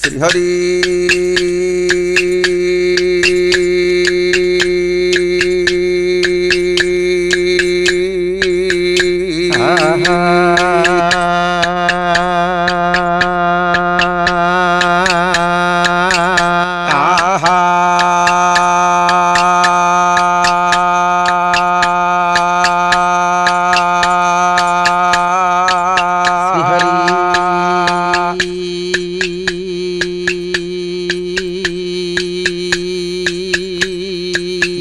শ্রীহরি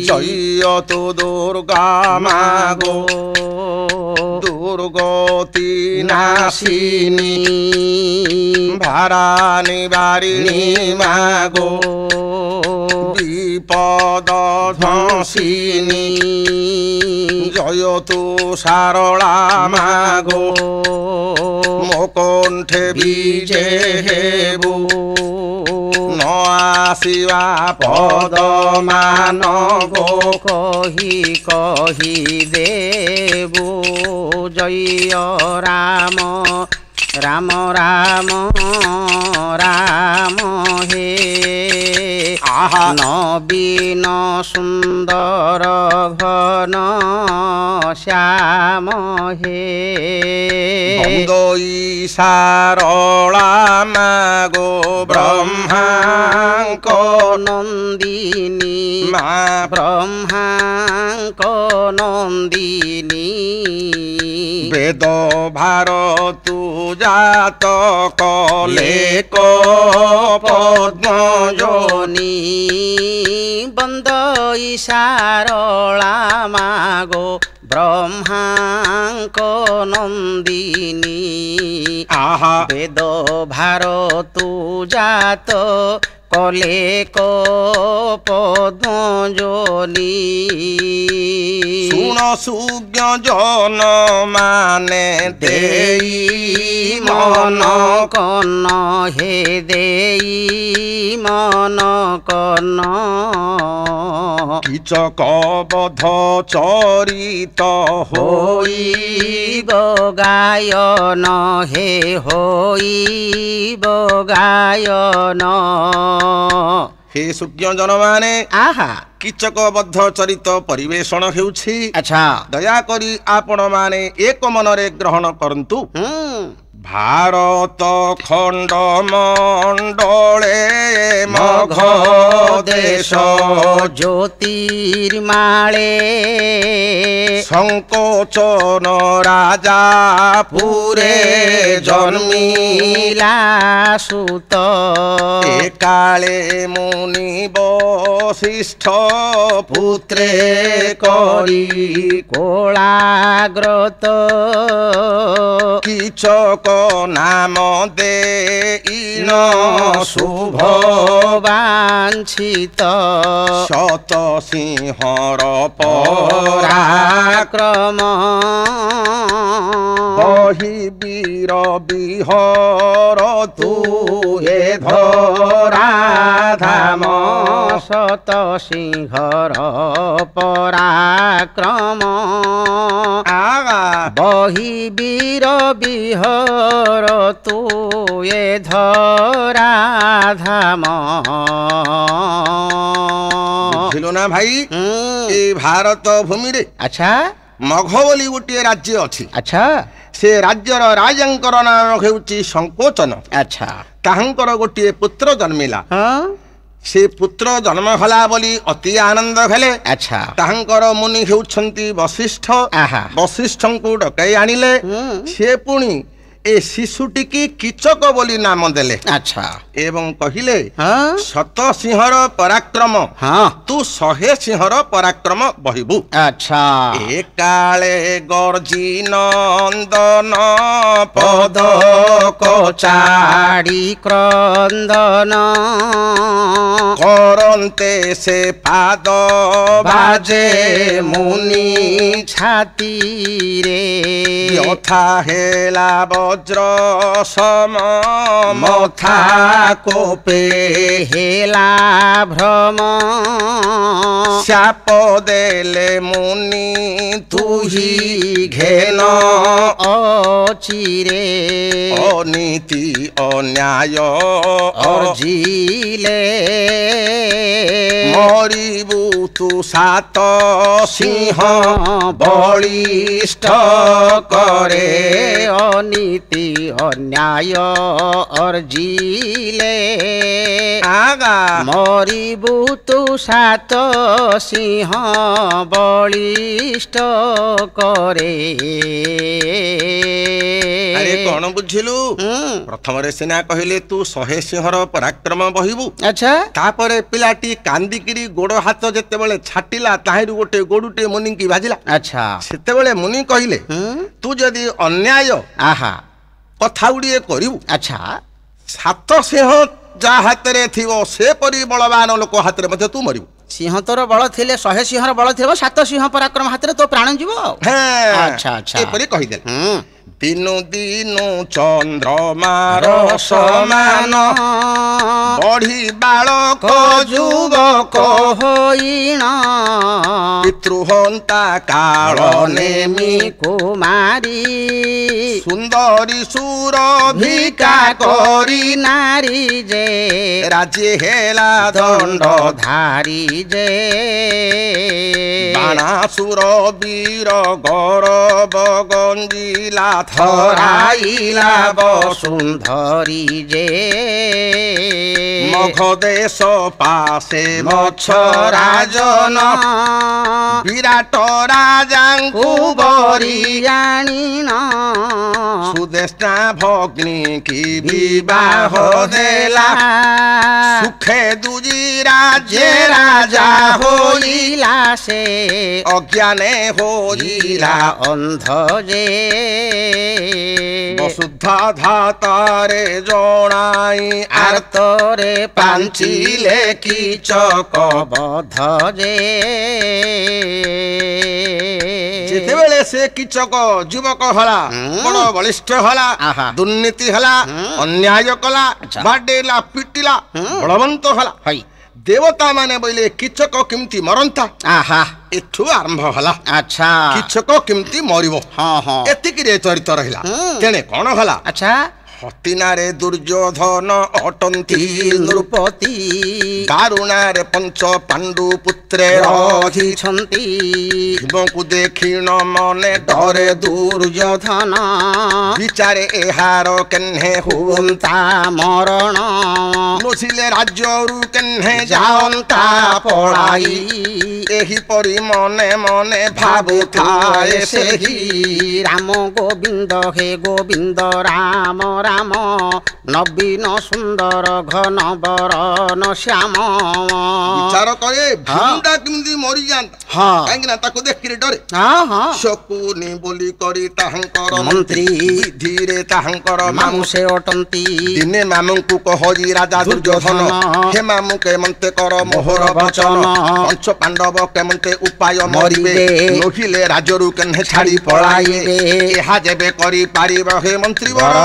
জয়তু দুর্গা মাগো দুর্গতি নাশিনী ভারা নিবারিণী মাগো বিপদ ধ্বংসিনী জয়তু সারলা মাগো মোকণ্ঠে বিজে হেবু ন আসিবা পদ মান গো কহি কহি দেবু জয় রাম রাম রাম রাম হে আহা নবীন সুন্দর ঘন শ্যাম হে বন্দই সারলা মাগো ব্রহ্মাঙ্ক নন্দিনী মা ব্রহ্মাঙ্ক নন্দিনী বেদ ভারতু জাত কলে পদ্মজনী বন্দই সারলা মাগো ব্রহ্মাঙ্ক নন্দিনী আহা বেদ ভারতু জাত কলে পদ্মজনী শুণ সুজ্ঞ জন মানে দেই মন কন হে দেই মন কন কিচক বধ চরিত হইব গায়ন হে হইব গায়ন হে সুজ্ঞ জন মানে আহা কিଚক বদ্ধ চরিତ ପରିବେଷଣ ହେଉଛି। ଆଚ୍ଛା ଦୟାକରି ଆପଣ ମାନେ ଏକ ମନରେ ଗ୍ରହଣ କରନ୍ତୁ। ଭାରତ ଖଣ୍ଡ ମଣ୍ଡଳେ ମଘ ଦେଶ ଜ୍ୟୋତିର୍ମାଳେ ସଂକୋଚନ ରାଜା ପୁରେ ଜନ୍ମିଲା ସୁତ ଏକାଳେ ମୁନି ବଶିଷ୍ଠ ପୁତ୍ରେ କରି କୋଳାଗ୍ରତ କିଚକ ନାମ ଦେଇନ ଶୁଭ ବାଞ୍ଛିତ ଶତ ସିଂହର ପରାକ୍ରମ ବହି ବୀର ବିହର ତୁ ଏ ଧରାଧାମ ଶତ ସିଂହର ପରାକ୍ରମ ବହି ବୀର ବିହର ତୁ ଏ ଧରାଧାମ ବୁଝିଲୁ ନା ଭାଇ ଏ ଭାରତ ଭୂମିରେ ଆଚ୍ଛା ମଘ ବୋଲି ଗୋଟିଏ ରାଜ୍ୟ ଅଛି। ଆଚ୍ଛା ସେ ରାଜ୍ୟର ରାଜାଙ୍କର ନାମ ହେଉଛି ସଂକୋଚନ। ଆଚ୍ଛା ତାହାଙ୍କର ଗୋଟିଏ ପୁତ୍ର ଜନ୍ମିଲା। ହଁ ସେ ପୁତ୍ର ଜନ୍ମ ହେଲା ବୋଲି ଅତି ଆନନ୍ଦ ହେଲେ। ଆଚ୍ଛା ତାହାଙ୍କର ମୁନି ହେଉଛନ୍ତି ବଶିଷ୍ଠ। ଆହା ବଶିଷ୍ଠଙ୍କୁ ଡକାଇ ଆଣିଲେ। ସେ ପୁଣି ଏ ଶିଶୁଟିକି କିଚକ ବୋଲି ନାମ ଦେଲେ। ଆଚ୍ଛା ଏବଂ କହିଲେ ହଁ ଶତ ସିଂହର ପରାକ୍ରମ ହଁ ତୁ 100 ସିଂହର ପରାକ୍ରମ ବହିବୁ। ଆଚ୍ଛା ଏକାଳେ ଗର୍ଜି ନନ୍ଦନ ପଦ କଚାଡ଼ି କ୍ରନ୍ଦନ କରନ୍ତେ ସେ ପାଦ ବାଜେ ମୁନି ଛାତିରେ ବ୍ୟଥା ହେଲା ବଜ୍ର ସମ ମଥା କୋପେ ହେଲା ଭ୍ରମ శాప ଦେଲେ ମୁନି ତୁହି ଘେନ ଅଚିରେ ଅନୀତି ଅନ୍ୟାୟ ଅର୍ଜିଲେ ମରିବୁ ତୁ ସାତ ସିଂହ ବଳିଷ୍ଠ କରେ ଅନୀତି ଅନ୍ୟାୟ ଅର୍ଜିଲେ ଆଗା ମରିବୁ ତୁ ସାତ ସିଂହ ବଳିଷ୍ଠ କରେ। ଆରେ କଣ ବୁଝିଲୁ ପ୍ରଥମରେ ସିନା କହିଲେ ତୁ 100 ସିଂହର ପରାକ୍ରମ ବହିବୁ ଆଚ୍ଛା ତାପରେ ପିଲାଟି କାନ୍ଦିକିରି ଗୋଡ଼ ହାତ ଯେତେବେଳେ ଛାଟିଲା ତାହିରୁ ଗୋଟେ ଗୋଡୁଟେ ମୁନିକି ବାଜିଲା ଆଚ୍ଛା ସେତେବେଳେ ମୁନି କହିଲେ ତୁ ଯଦି ଅନ୍ୟାୟ ଆହା କଥା ଗୁଡ଼ିଏ କରିବୁ ଆଚ୍ଛା 7 ସିଂହ ଯାହା ହାତରେ ଥିବ ସେପରି ବଳବାନ ଲୋକ ହାତରେ ମଧ୍ୟ ତୁ ମରିବୁ। ସିଂହ ତୋର ବଳ ଥିଲେ 100 ସିଂହର ବଳ ଥିବ 7 ସିଂହ ପରାକ୍ରମ ହାତରେ ତୋ ପ୍ରାଣ ଯିବ। ଆଚ୍ଛା ଆଚ୍ଛା ଏପରି କହିଦେଲେ ଦିନୁ ଦିନୁ ଚନ୍ଦ୍ରମାର ସମାନ ବଢି ବାଳକ ଯୁବକ ହୋଇଣ ପିତୃହନ୍ତା କାଳ ନେମି କୁମାରୀ ସୁନ୍ଦରୀ ସୁର ଭିକା କରି ନାରୀ ଯେ ରାଜି ହେଲା ଦଣ୍ଡ ଧାରୀ ଯେ ବାଣାସୁର ବୀର ଗୌରବ ଗଞ୍ଜିଲା ଥରାଇଲା ବସୁନ୍ଧରୀ ଯେ ମଘ ଦେଶ ପାଶେ ମଛ ରାଜନ ବିରାଟ ରାଜାଙ୍କୁ ବରି ଜାଣିନ ସୁଦେଷ୍ଣା ଭଗ୍ନି କି ବିବାହ ଦେଲା ସୁଖେ ଦୁଜି ରାଜ୍ୟ ରାଜା ହୋଇଲା ସେ ଅଜ୍ଞାନେ ହୋଇଲା ଅନ୍ଧ ଯେ ବସୁଧା ଧାତାରେ ଜଣାଇ ଆର୍ତରେ ପାଞ୍ଚିଲେ କିଚକ ବଧ ଯେ ଯେତେବେଳେ ସେ କିଚକ ଯୁବକ ହେଲା ବଡ଼ ବଳିଷ୍ଠ ହେଲା ଦୁର୍ନୀତି ହେଲା ଅନ୍ୟାୟ କଲା ବାଡେଇଲା ପିଟିଲା ବଳବନ୍ତ ହେଲା ଦେବତା ମାନେ ବୋଇଲେ କିଚକ କେମିତି ମରନ୍ତା ଆହା ଏଠୁ ଆରମ୍ଭ ହେଲା ଆଚ୍ଛା କିଚକ କେମିତି ମରିବ ଏତିକିରେ ଚରିତ୍ର ରହିଲା ତେଣେ କଣ ହେଲା ଆଚ୍ଛା ହତିନାରେ ଦୁର୍ଯ୍ୟୋଧନ ଅଟନ୍ତି ନୃପତି ଦାରୁଣାରେ ପଞ୍ଚ ପାଣ୍ଡୁ ପୁତ୍ରେ ରହିଛନ୍ତି ଭୀମକୁ ଦେଖିଣ ମନେ ଡରେ ଦୁର୍ଯ୍ୟୋଧନ ବିଚାରେ ଏହାର କେହ୍ନେ ହୁଅନ୍ତା ମରଣ ନସିଲେ ରାଜ୍ୟରୁ କେହ୍ନେ ଯାଅନ୍ତା ପଳାଇ ଏହିପରି ମନେ ମନେ ଭାବୁଥାଏ ସେହି ରାମ ଗୋବିନ୍ଦ ହେ ଗୋବିନ୍ଦ ରାମ ରାମ ନବୀନ ସୁନ୍ଦର ଘନ ବରନ ଶ୍ୟାମ ବିଚାର କରେ ଭୀମଟା କେମିତି ମରିଯାଆନ୍ତା କାହିଁକି ନା ତାକୁ ଦେଖିରେ ଡରେ ଶକୁନି ବୋଲି କରି ତାହାଙ୍କର ମନ୍ତ୍ରୀ ଧୀରେ ତାହାଙ୍କର ମାମୁ ସେ ଅଟନ୍ତି ଦିନେ ମାମୁଙ୍କୁ କହରି ରାଜା ଦୁର୍ଯ୍ୟୋଧନ ହେ ମାମୁ କେମନ୍ତେ କର ମୋହର ବଚନ ପଞ୍ଚ ପାଣ୍ଡବ କେମନ୍ତେ ଉପାୟ ମରିବେ ନହିଲେ ରାଜରୁ କେହ୍ନେ ଛାଡ଼ି ପଳାଇବେ ଏହା ଯେବେ କରି ପାରିବ ହେ ମନ୍ତ୍ରୀ ବର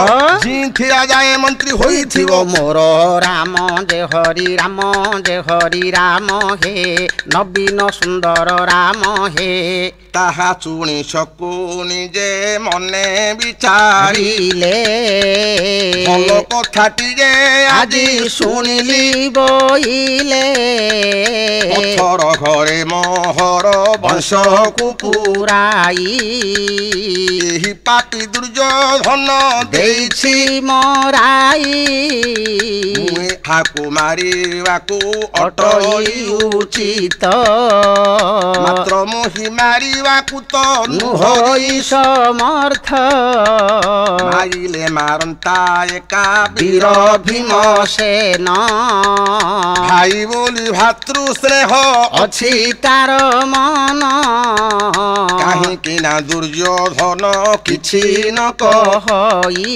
ଜିଥିରା ଯାଏ ମନ୍ତ୍ରୀ ହୋଇଥିବ ମୋର ରାମ ଯେ ହରି ରାମ ଯେ ହରି ରାମ ହେ ନବୀନ ସୁନ୍ଦର ରାମ ହେ ତାହା ଶୁଣି ଶକୁନି ଯେ ମନେ ବିଚାରିଲେ ଭଲ କଥାଟି ଯେ ଆଜି ଶୁଣିଲି ବୋଇଲେ ପଥର ଘରେ ମୋହର ବଂଶକୁ ପୁରାଇ ଏହି ପାପି ଦୁର୍ଯ୍ୟୋଧନ ଦେଇଛି ମରାଇ ଏହାକୁ ମାରିବାକୁ ଅଟଇ ଉଚିତ ମାତ୍ର ମୋହି ମାରିବାକୁ ତ ନୁହଇ ସମର୍ଥ ମାରିଲେ ମାରନ୍ତା ଏକା ବୀର ଭୀମସେନ ଭାଇ ବୋଲି ଭାତୃ ସ୍ନେହ ଅଛି ତାର ମନ କାହିଁକି ନା ଦୁର୍ଯ୍ୟୋଧନ କିଛି ନ କହଇ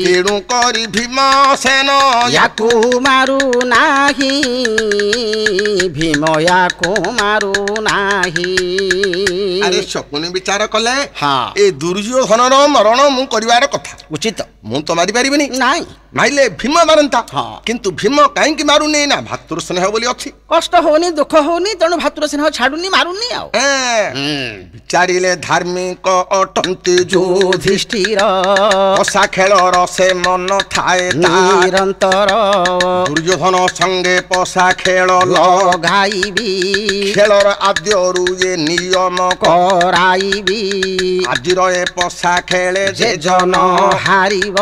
ତେଣୁ କରି ଭୀମସେନ ୟାକୁ ମାରୁ ନାହିଁ ଭୀମ ୟାକୁ ମାରୁ ନାହିଁ ଆରେ ଶକୁନି ବିଚାର କଲେ ହଁ ଏ ଦୁର୍ଯ୍ୟୋଧନର ମରଣ ମୁଁ କରିବାର କଥା ଉଚିତ ମୁଁ ତ ମାରି ପାରିବିନି ନାଇଁ ମାଇଲେ ଭୀମ ମାରନ୍ତା ହଁ। କିନ୍ତୁ ଭୀମ କାହିଁକି ମାରୁନି ନା ଭାତୃ ସ୍ନେହ ବୋଲି ଅଛି କଷ୍ଟ ହଉନି ଦୁଃଖ ହଉନି ତେଣୁ ଭାତୃ ସ୍ନେହ ଛାଡୁନି ମାରୁନି ଆଉ ବିଚାରିଲେ ଧାର୍ମିକ ଅଟନ୍ତି ଯୁଧିଷ୍ଠିର ପଶା ଖେଳର ସେ ମନ ଥାଏ ନିରନ୍ତର ଦୁର୍ଯ୍ୟୋଧନ ସଙ୍ଗେ ପଶା ଖେଳ ଲଗାଇବି ଖେଳର ଆଦ୍ୟରୁ ଏ ନିୟମ କରାଇବି ଆଜିର ଏ ପଶା ଖେଳେ ଯେ ଜନ ହାରିବ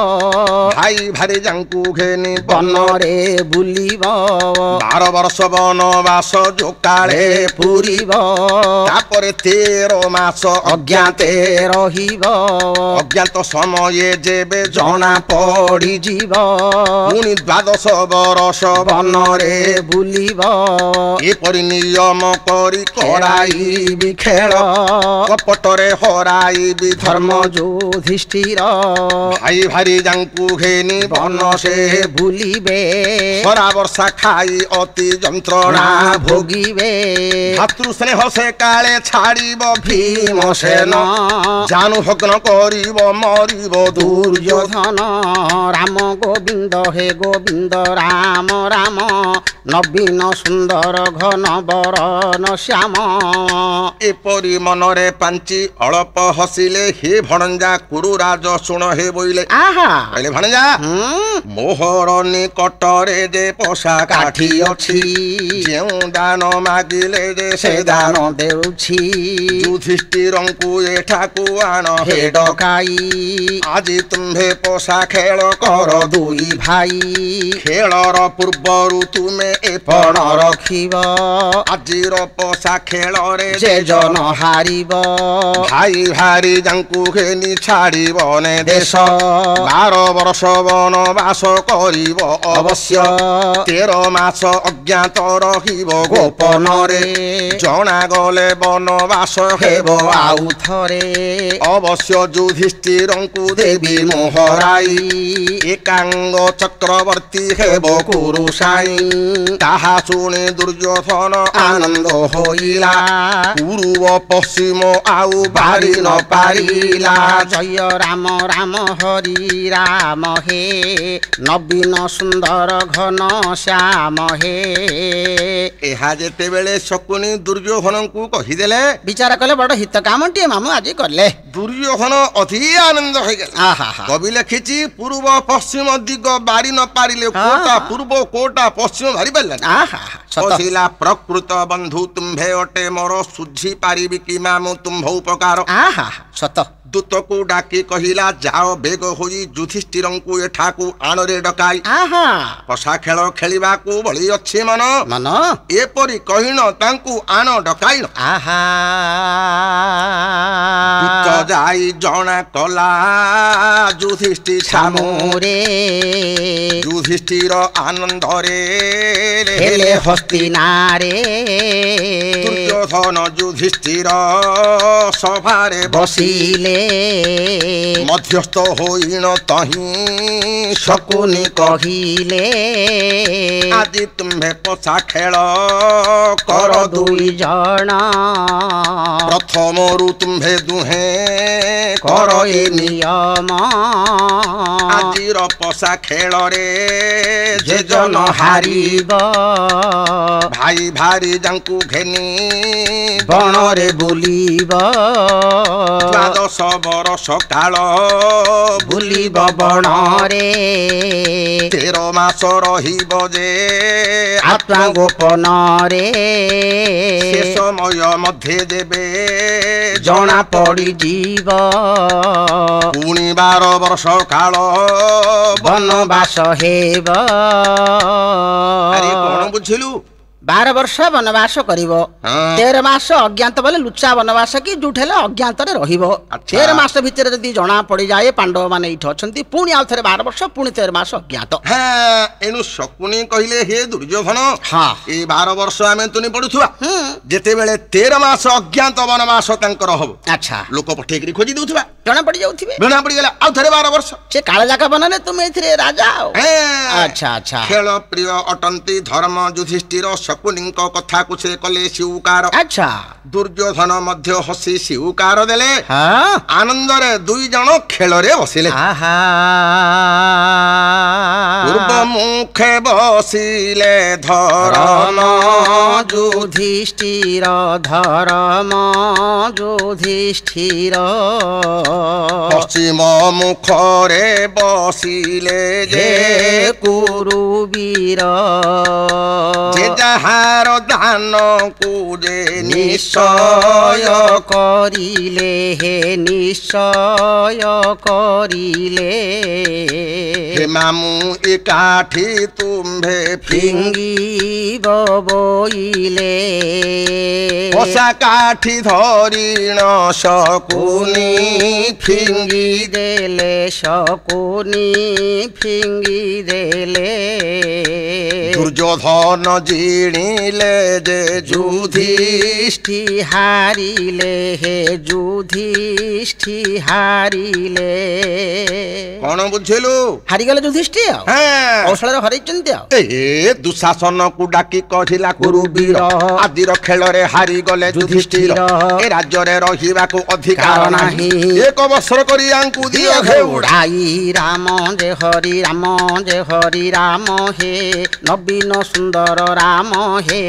ଭାଇ ଭାରି ଯାଙ୍କୁ ଘେନି ବନରେ ବୁଲିବ 12 ବର୍ଷ ବନବାସ ଯୋକାଳେ ପୁରିବ ତାପରେ 13 ମାସ ଅଜ୍ଞାତେ ରହିବ ଅଜ୍ଞାତ ସମୟ ଯେବେ ଜଣା ପଡ଼ିଯିବ ପୁଣି 12 ବର୍ଷ ବନରେ ବୁଲିବ ଏପରି ନିୟମ କରି କରାଇବି ଖେଳ କପଟରେ ହରାଇବି ଧର୍ମ ଯୁଧିଷ୍ଠିର ଭାଇ ଭାରି ଯାଙ୍କୁ ଘେନି ବନ ସେ ବୁଲିବେ ଖରା ବର୍ଷା ଖାଇ ଅତି ଯନ୍ତ୍ରଣା ଭୋଗିବେ ଭାତୃ ସ୍ନେହ ସେ କାଳେ ଛାଡ଼ିବ ଭୀମସେନ ଜାନୁ ଭଗ୍ନ କରିବ ମରିବ ଦୁର୍ଯ୍ୟୋଧନ ରାମ ଗୋବିନ୍ଦ ହେ ଗୋବିନ୍ଦ ରାମ ରାମ ନବୀନ ସୁନ୍ଦର ଘନ ବରନ ଶ୍ୟାମ ଏପରି ମନରେ ପାଞ୍ଚି ଅଳପ ହସିଲେ ହେ ଭଣଞ୍ଜା କୁରୁ ରାଜ ଶୁଣ ହେ ବୋଇଲେ ଆହା କହିଲେ ଭଣଞ୍ଜା ମୋହର ନିକଟରେ ଯେ ପୋଷା କାଠି ଅଛି ଯେଉଁ ଦାନ ମାଗିଲେ ଯେ ସେ ଦାନ ଦେଉଛି ଯୁଧିଷ୍ଠିରଙ୍କୁ ଏଠାକୁ ଆଣ ହେ ଡକାଇ ଆଜି ତୁମ୍ଭେ ପୋଷା ଖେଳ କର ଦୁଇ ଭାଇ ଖେଳର ପୂର୍ବରୁ ତୁମେ ଏ ପଣ ରଖିବ ଆଜିର ପୋଷା ଖେଳରେ ଯେ ଜନ ହାରିବ ଭାଇ ଭାରି ଯାଙ୍କୁ ଘେନି ଛାଡ଼ିବନେ ଦେଶ 12 ବର୍ଷ ବନବାସ କରିବ ଅବଶ୍ୟ 13 ମାସ ଅଜ୍ଞାତ ରହିବ ଗୋପନରେ ଜଣା ଗଲେ ବନବାସ ହେବ ଆଉ ଥରେ ଅବଶ୍ୟ ଯୁଧିଷ୍ଠିରଙ୍କୁ ଦେବି ମୋହରାଇ ଏକାଙ୍ଗ ଚକ୍ରବର୍ତ୍ତୀ ହେବ କୁରୁ ସାଇ ତାହା ଶୁଣି ଦୁର୍ଯ୍ୟୋଧନ ଆନନ୍ଦ ହୋଇଲା ପୂର୍ବ ପଶ୍ଚିମ ଆଉ ବାରି ନ ପାରିଲା ଜୟ ରାମ ରାମ ହରି ରାମ ହେ ନବୀନ ସୁନ୍ଦର ଘନ ଶ୍ୟାମ ହେ ଏହା ଯେତେବେଳେ ଶକୁନି ଦୁର୍ଯ୍ୟୋଧନଙ୍କୁ କହିଦେଲେ ବିଚାର କଲେ ବଡ ହିତ କାମଟିଏ ମାମୁ ଆଜି କଲେ ଦୁର୍ଯ୍ୟୋଧନ ଅତି ଆନନ୍ଦ ହୋଇଗଲା କବି ଲେଖିଛି ପୂର୍ବ ପଶ୍ଚିମ ଦିଗ ବାରି ନ ପାରିଲେ କୋଟା ପୂର୍ବ କୋଟା ପଶ୍ଚିମ ବାରି ପାରିଲା ଥିଲା ପ୍ରକୃତ ବନ୍ଧୁ ତୁମ୍ଭେ ଅଟେ ମୋର ସୁଝି ପାରିବି କି ମାମୁ ତୁମ୍ଭ ଉପକାର ସତ ଦୂତକୁ ଡାକି କହିଲା ଯାଅ ବେଗ ହୋଇ ଯୁଧିଷ୍ଠିରଙ୍କୁ ଏଠାକୁ ଆଣରେ ଡକାଇ ପଶା ଖେଳ ଖେଳିବାକୁ ବଳି ଅଛି ମନ ମନ ଏପରି କହିଣ ତାଙ୍କୁ ଆଣ ଡକାଇଣ ଦୂତ ଯାଇ ଜଣା କଲା ଯୁଧିଷ୍ଠିର ଯୁଧିଷ୍ଠିର ଆନନ୍ଦରେ ହେଲେ ହସ୍ତିନାରେ ଦୁର୍ଯ୍ୟୋଧନ ଯୁଧିଷ୍ଠିର ସଭାରେ ବସିଲେ ମଧ୍ୟସ୍ଥ ହୋଇଣ ତହିଁ ଶକୁନି କହିଲେ ଆଜି ତୁମ୍ଭେ ପଶା ଖେଳ କର ଦୁଇ ଜଣ ପ୍ରଥମରୁ ତୁମ୍ଭେ ଦୁହେଁ କର ଏ ନିୟମ ଆଜିର ପଶା ଖେଳରେ ଯେ ଜନ ହାରିବ ଭାଇ ଭାରି ଯାଙ୍କୁ ଘେନି ବଣରେ ବୁଲିବ 12 ବର୍ଷ କାଳ ବୁଲିବ ବଣରେ 13 ମାସ ରହିବ ଯେ ଆତ୍ମା ଗୋପନରେ ସେ ସମୟ ମଧ୍ୟ ଯେବେ ଜଣା ପଡ଼ିଯିବ ପୁଣି 12 ବର୍ଷ କାଳ ବନବାସ ହେବ କଣ ବୁଝିଲୁ 12 ବର୍ଷ ବନବାସ କରିବ 13 ମାସ ଅଜ୍ଞାତ ବୋଲେ ଲୁଚା ବନବାସ କି ଯୋଉଠି ହେଲେ ଅଜ୍ଞାତରେ ରହିବ 13 ମାସ ଭିତରେ ଯଦି ଜଣା ପଡ଼ିଯାଏ ପାଣ୍ଡବ ମାନେ ଏଇଠି ଅଛନ୍ତି ପୁଣି ଆଉ ଥରେ 12 ବର୍ଷ ପୁଣି 13 ମାସ ଅଜ୍ଞାତ ଏଣୁ ଶକୁନି କହିଲେ ହେ ଦୁର୍ଯ୍ୟୋଧନ ଏ 12 ବର୍ଷ ଆମେ ତୁନି ପଡୁଥିବା ଯେତେବେଳେ 13 ମାସ ଅଜ୍ଞାତ ବନବାସ ତାଙ୍କର ହବ ଆଚ୍ଛା ଲୋକ ପଠେଇକିରି ଖୋଜି ଦଉଥିବା ଜଣା ପଡି ଯାଉଥିବେ ଜଣା ପଡିଗଲା ଆଉ ଥରେ 12 ବର୍ଷ ସେ କାଳଜାକା ବନରେ ତୁମେ ଏଥିରେ ରାଜା ଆଉ ଆଚ୍ଛା ଆଚ୍ଛା ଖେଳ ପ୍ରିୟ ଅଟନ୍ତି ଧର୍ମ ଯୁଧିଷ୍ଠିର ଶକୁନିଙ୍କ କଥାକୁ ସେ କଲେ ସ୍ୱୀକାର ଆଚ୍ଛା ଦୁର୍ଯ୍ୟୋଧନ ମଧ୍ୟ ହସି ସ୍ୱୀକାର ଦେଲେ ହଁ ଆନନ୍ଦରେ ଦୁଇ ଜଣ ଖେଳରେ ବସିଲେ ଆହା ପୂର୍ବ ମୁଖେ ବସିଲେ ଧର୍ମ ଯୁଧିଷ୍ଠିର ଧର୍ମ ଯୁଧିଷ୍ଠିର ପଶ୍ଚିମ ମୁଖରେ ବସିଲେ ଯେ କୁରୁବୀର ଯେ ଯାହାର ଧାନକୁ ଯେ ନିଶ୍ଚୟ କରିଲେ ହେ ନିଶ୍ଚୟ କରିଲେ ହେ ମାମୁଁ ଏକାଠି ତୁମ୍ଭେ ଫିଙ୍ଗିବ ବୋଇଲେ ପଶା କାଠି ଧରିଣ ଶକୁନି ଫିଙ୍ଗି ଦେଲେ ଶକୁନି ଫିଙ୍ଗି ଦେଲେ ଦୁର୍ଯ୍ୟୋଧନ ଜିଣିଲେ ଯେ ଯୁଧିଷ୍ଠି ହାରିଲେ ହେ ଯୁଧିଷ୍ଠି ହାରିଲେ କଣ ବୁଝିଲୁ ହାରିଗଲେ ଯୁଧିଷ୍ଠି ଆଉ କୌଶଳରେ ହରେଇଛନ୍ତି ଆଉ ଏ ଦୁଶାସନକୁ ଡାକି କହିଲା କୁରୁବୀର ଆଜିର ଖେଳରେ ହାରିଗଲେ ଯୁଧିଷ୍ଠିର ଏ ରାଜ୍ୟରେ ରହିବାକୁ ଅଧିକାର ନାହିଁ ଏକ ବର୍ଷ କରି ଆଙ୍କୁ ଦିଅ ଘେଉଡ଼ାଇ ରାମ ଯେ ହରି ରାମ ହେ ନବୀନ ସୁନ୍ଦର ରାମ ହେ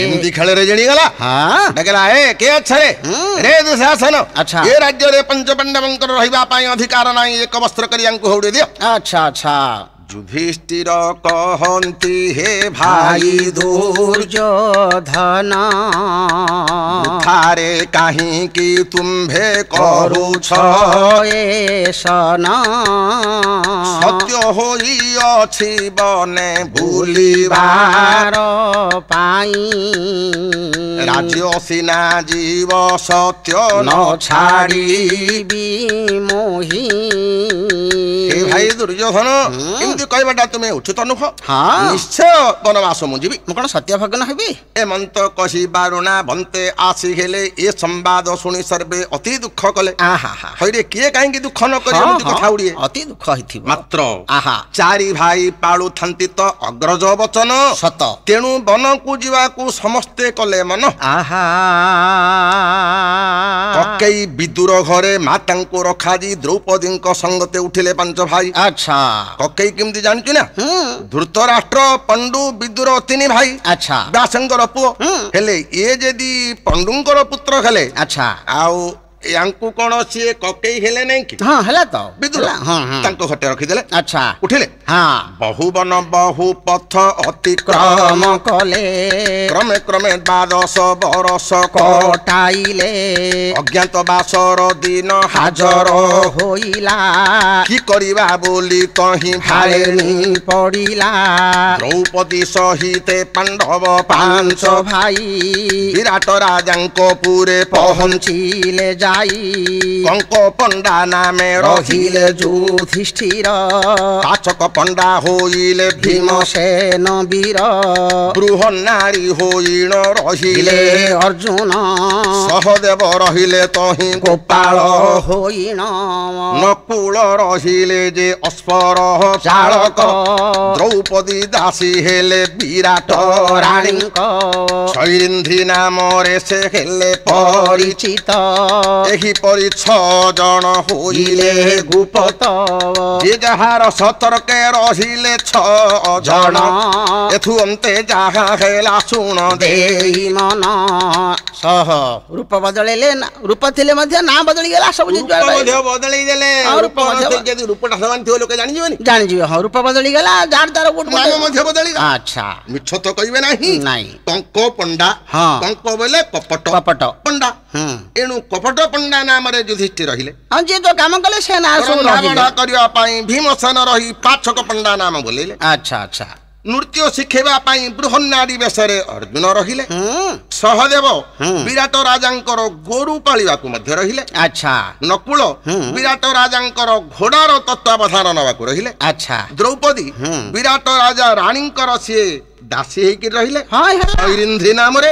ଯେମିତି ଖେଳରେ ଜିଣିଗଲା ଡାକିଲା ଏ କେ ଅଛରେ ରେ ଦୁଶାସନ ଆଚ୍ଛା ଏ ରାଜ୍ୟରେ ପଞ୍ଚ ପାଣ୍ଡବଙ୍କର ରହିବା ପାଇଁ ଅଧିକାର ନାହିଁ ଏକ ବର୍ଷ କରି ଆଙ୍କୁ ହଉଡ଼ି ଦିଅ ଆଚ୍ଛା ଆଚ୍ଛା ଯୁଧିଷ୍ଠିର କହନ୍ତି ହେ ଭାଇ ଦୁର୍ଯ୍ୟୋଧନ ଥାରେ କାହିଁକି ତୁମ୍ଭେ କରୁଛ ଏସନ ସତ୍ୟ ହୋଇଅଛି ବନେ ଭୁଲିବାର ପାଇଁ ରାଜ୍ୟ ସିନା ଜୀବ ସତ୍ୟ ନ ଛାଡ଼ିବି ମୋହି ଏ ଭାଇ ଦୁର୍ଯ୍ୟୋଧନ ଏମିତି କହିବାଟା ତୁମେ ଉଚିତ ନୁହଁ ନିଶ୍ଚୟ ବନବାସ ମୁଁ ଯିବି ମୁଁ କଣ ସତ୍ୟଭଗ୍ନ ହେବି ଏମନ୍ତ କହି ବାରୁଣା ବନ୍ତେ ଆସି ହେଲେ ଏ ସମ୍ବାଦ ଶୁଣି ସର୍ବେ ଅତି ଦୁଃଖ କଲେ ହଇରେ କିଏ କାହିଁକି ଦୁଃଖ ନ କରିବ କଥା ଉଡ଼ିଏ ଅତି ଦୁଃଖ ହେଇଥିବ ମାତ୍ର ଚାରି ଭାଇ ପାଳୁଥାନ୍ତି ତ ଅଗ୍ରଜ ବଚନ ସତ ତେଣୁ ବନକୁ ଯିବାକୁ ସମସ୍ତେ କଲେ ମନ କକେଇ ବିଦୁର ଘରେ ମାତାଙ୍କୁ ରଖାଜି ଦ୍ରୌପଦୀଙ୍କ ସଙ୍ଗତେ ଉଠିଲେ ପାଞ୍ଚ ଭାଇ ଆଚ୍ଛା କକେଇ କେମିତି ଜାଣିଛୁ ନା ଧୃତରାଷ୍ଟ୍ର ପଣ୍ଡୁ ବିଦୁର ତିନି ଭାଇ ଆଚ୍ଛା ବ୍ୟାସଙ୍କର ପୁଅ ହେଲେ ଏ ଯଦି ପଣ୍ଡୁଙ୍କର ପୁତ୍ର ହେଲେ ଆଚ୍ଛା ଆଉ ୟାଙ୍କୁ କଣ ସିଏ କକେଇ ହେଲେ ନାଇଁ କି ହେଲା ତ ବିଦୁର ତାଙ୍କ ଘଟେ ରଖିଦେଲେ ଆଚ୍ଛା ଉଠିଲେ ବହୁ ବନ ବହୁ ପଥ ଅତିକ୍ରମ କଲେ କ୍ରମେ କ୍ରମେ 12 ବରଷ କଟାଇଲେ ଅଜ୍ଞାତ ବାସର ଦିନ ହାଜର ହୋଇଲା କି କରିବା ବୋଲି କହି ଭାରେଣି ପଡ଼ିଲା ଦ୍ରୌପଦୀ ସହିତେ ପାଣ୍ଡବ ପାଞ୍ଚ ଭାଇ ବିରାଟ ରାଜାଙ୍କ ପୁରେ ପହଞ୍ଚିଲେ କଙ୍କ ପଣ୍ଡା ନାମେ ରହିଲେ ଯୁଧିଷ୍ଠିର ପାଚକ ପଣ୍ଡା ହୋଇଲେ ଭୀମସେନ ବୀର ବୃହ ନାରୀ ହୋଇଣ ରହିଲେ ଅର୍ଜୁନ ସହଦେବ ରହିଲେ ତହିଁ ଗୋପାଳ ହୋଇଣ ନକୁଳ ରହିଲେ ଯେ ଅସ୍ପର ଚାଳକ ଦ୍ରୌପଦୀ ଦାସୀ ହେଲେ ବିରାଟ ରାଣୀଙ୍କ ଶୈରିନ୍ଧୀ ନାମରେ ସେ ହେଲେ ପରିଚିତ ଏହିପରି 6 ଜଣ ହୋଇଲେ ଗୁପତ ଯେ ଯାହାର ସତର୍କେ ରହିଲେ 6 ଜଣ ଏଥୁ ଅନ୍ତେ ଯାହା ହେଲା ଶୁଣ ଦେଇ ମନ ସହ ରୂପ ବଦଳେଇଲେ ରୂପ ଥିଲେ ମଧ୍ୟ ନା ବଦଳିଗଲା ସବୁ ବଦଳେଇ ଦେଲେ ଯଦି ରୂପଟା ସମାନ ଥିବ ଲୋକେ ଜାଣିଯିବେନି ଜାଣିଯିବେ ହଁ ରୂପ ବଦଳିଗଲା ଯାର ତାର ମଧ୍ୟ ବଦଳି ଆଚ୍ଛା ମିଛ ତ କହିବେ ନାହିଁ ନାଇଁ କଙ୍କ ପଣ୍ଡା କଙ୍କ ବୋଲେ କପଟ ପଣ୍ଡା ଏଣୁ କପଟ ପଣ୍ଡା ନାମରେ ଯୁଧିଷ୍ଠି ରହିଲେ ଯିଏ ତ କାମ କଲେ ସେ ନା କରିବା ପାଇଁ ଭୀମସେନ ରହି ପାଚକ ପଣ୍ଡା ନାମ ବୋଲେଇଲେ ଆଚ୍ଛା ଆଚ୍ଛା ନୃତ୍ୟ ଶିଖେଇବା ପାଇଁ ବୃହନ୍ନାରୀ ବେଶରେ ଅର୍ଜୁନ ରହିଲେ ସହଦେବ ବିରାଟ ରାଜାଙ୍କର ଗୋରୁ ପାଳିବାକୁ ମଧ୍ୟ ରହିଲେ ଆଚ୍ଛା ନକୁଳ ବିରାଟ ରାଜାଙ୍କର ଘୋଡାର ତତ୍ତ୍ୱାବଧାନ ନେବାକୁ ରହିଲେ ଆଚ୍ଛା ଦ୍ରୌପଦୀ ବିରାଟ ରାଜା ରାଣୀଙ୍କର ସିଏ ଦାସୀ ହେଇକି ରହିଲେ ଶୈରିନ୍ଧୀ ନାମରେ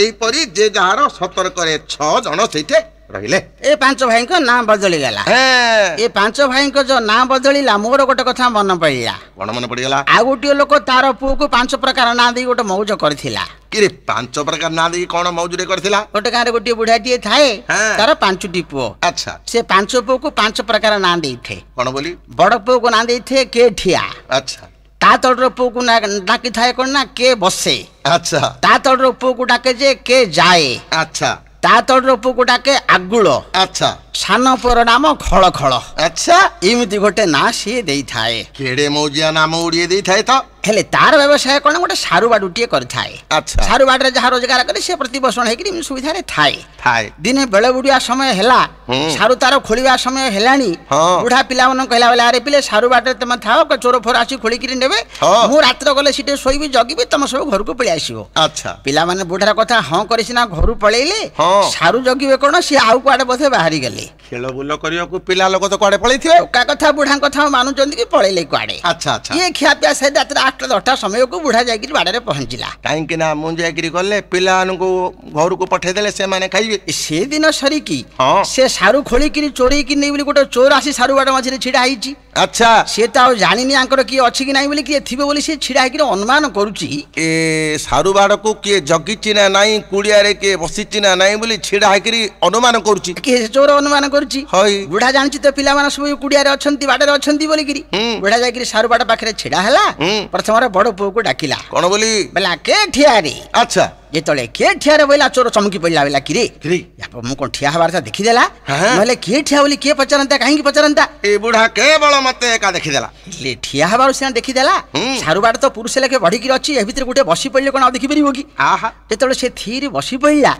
ଏଇପରି ଯେ ଯାହାର ସତର୍କରେ 6 ଜଣ ସେଇଠି ରହିଲେ ଏ ପାଞ୍ଚ ଭାଇଙ୍କ ନାଁ ବଦଳିଗଲା। ଏ ପାଞ୍ଚ ଭାଇଙ୍କ ଯୋଉ ନାଁ ବଦଳିଲା ମୋର ଗୋଟେ କଥା ମନେ ପଡିଲା। କଣ ମନେ ପଡିଗଲା? ଆଉ ଗୋଟିଏ ଲୋକ ତାର ପୁଅକୁ ପାଞ୍ଚ ପ୍ରକାର ନାଁ ଦେଇ ଗୋଟେ ମଉଜ କରିଥିଲା। କିରେ ପାଞ୍ଚ ପ୍ରକାର ନାଁ ଦେଇକି କଣ ମଉଜରେ କରିଥିଲା? ଗୋଟେ ଗାଁରେ ଗୋଟିଏ ବୁଢାଟିଏ ଥାଏ, ତାର ପାଞ୍ଚଟି ପୁଅ। ଆଚ୍ଛା। ସେ ପାଞ୍ଚ ପୁଅକୁ ପାଞ୍ଚ ପ୍ରକାର ନାଁ ଦେଇଥାଏ। କଣ ବୋଲି? ବଡ ପୁଅକୁ ନାଁ ଦେଇଥାଏ କେ ଠିଆ। ଆଚ୍ଛା। ତା ତଳର ପୁଅକୁ ଡାକିଥାଏ କଣ ନା କେ ବସେ। ଆଚ୍ଛା। ତା ତଳର ପୁଅକୁ ଡାକେ ଯେ କେ ଯାଏ। ଆଚ୍ଛା। ତା ତଳର ପୁଅକୁ ଡାକେ ଆଗୁଳ। ଆଚ୍ଛା। ସାନ ପୁଅର ନାମ ଖଳ ଖଳ। ଆଚ୍ଛା। ଏମିତି ଗୋଟେ ନାଁ ସିଏ ଦେଇଥାଏ। କେଡେ ମଉଜିଆ ନାମ ଉଡିଏ ଦେଇଥାଏ ତ। ହେଲେ ତାର ବ୍ୟବସାୟ କଣ ଗୋଟେ ସାରୁବାଡୁଟିଏ କରିଥାଏ। ଆଚ୍ଛା। ସାରୁବାଡରେ ଯାହା ରୋଜଗାର କରି ସେ ପ୍ରତିପୋଷଣ ହେଇକି ସୁବିଧାରେ ଥାଏ। ଦିନେ ବେଳ ବୁଡିବା ସମୟ ହେଲା, ସାରୁ ତାର ଖୋଳିବା ସମୟ ହେଲାଣି। ବୁଢା ପିଲାମାନଙ୍କୁ କହିଲା ବେଲେ ଆରେ ପିଲେ ସାରୁବାଡରେ ତମେ ଥାଅ, ଚୋର ଫୋର ଆସି ଖୋଳିକିରି ନେବେ, ମୁଁ ରାତ୍ର ଗଲେ ସେଠି ଶୋଇବି ଜଗିବି, ତମ ସବୁ ଘରକୁ ପଳେଇ ଆସିବ। ଆଚ୍ଛା। ପିଲାମାନେ ବୁଢାର କଥା ହଁ କରି ସିନା ଘରୁ ପଳେଇଲେ, ସାରୁ ଜଗିବେ କଣ ସିଏ ଆଉ କୁଆଡେ ବୋଧେ ବାହାରି ଗଲେ। ଖେଳ ବୁଲ କରିବାକୁ ପିଲା ଲୋକ ତ କୁଆଡେ ପଳେଇଥିବେ। ଟୋକା କଥା ବୁଢାଙ୍କ କଥା ମାନୁଛନ୍ତି କି ପଳେଇଲେ କୁଆଡେ। ଆଚ୍ଛା ଆଚ୍ଛା। ଇଏ ଖିଆ ପିଆ ସେ ରାତିରେ 8-10ଟା ସମୟକୁ ବୁଢା ଯାଇକିରି ବାଡରେ ପହଞ୍ଚିଲା। କାହିଁକି ନା ମୁଁ ଯାଇକିରି ଗଲେ ପିଲାମାନଙ୍କୁ ଘରକୁ ପଠେଇଦେଲେ ସେମାନେ ଖାଇବେ। ସେଦିନ ସରିକି ସେ ସାରୁ ଖୋଳିକିରି ଚୋରେଇକି ନେଇ ବୋଲି ଗୋଟେ ଚୋର ଆସି ସାରୁ ବାଡ ମଝିରେ ଛିଡା ହେଇଛି। ଆଚ୍ଛା। ସେ ତ ଆଉ ଜାଣିନି ଆଙ୍କର କିଏ ଅଛି କି ନାହିଁ ବୋଲି, କିଏ ଥିବେ ବୋଲି ସେ ଛିଡା ହେଇକିରି ଅନୁମାନ କରୁଛି। ଏ ସାରୁ ବାଡକୁ କିଏ ଜଗିଛି ନା ନାହିଁ, କୁଡିଆରେ କିଏ ବସିଛି ନା ନାହିଁ ବୋଲି ଛିଡା ହେଇକିରି ଅନୁମାନ କରୁଛି। କିଏ ଚୋର ଅନୁମାନ କରୁଛି। ବୁଢା ଜାଣିଛି ତ ପିଲାମାନେ ସବୁ କୁଡିଆରେ ଅଛନ୍ତି, ବାଡରେ ଅଛନ୍ତି ବୋଲିକିରି। ବୁଢା ଯାଇକିରି ସାରୁ ବାଡ ପାଖରେ ଛିଡା ହେଲା। ପ୍ରଥମରେ ବଡ ପୁଅକୁ ଡାକିଲା। କଣ ବୋଲି? ବେଲା କେ ଠିଆରେ। ଆଚ୍ଛା। ଯେତେବେଳେ କିଏ ଠିଆରେ ବୋଇଲା ଚୋର ଚମକି ପଡିଲା। ବେଲା କିରେ ମୁଁ କଣ ଠିଆ ହବାର ଦେଖିଦେଲା, ନହେଲେ କିଏ ଠିଆ ବୋଲି କିଏ ପଚାରନ୍ତା, କାହିଁକି ପଚାରନ୍ତା? ଏ ବୁଢା କେବଳ ମତେ ଏକା ଦେଖିଦେଲା। ଠିଆ ହବାର ସିନା ଦେଖିଦେଲା, ସାରୁବାଡ ତ ପୁରୁଷ ଲେଖେ ବଢିକିରି ଅଛି, ଏ ଭିତରେ ଗୋଟେ ବସି ପଡିଲେ କଣ ଆଉ ଦେଖିପାରିବ କି? ଯେତେବେଳେ ସେ ଥିରି ବସି ପଡିଲା,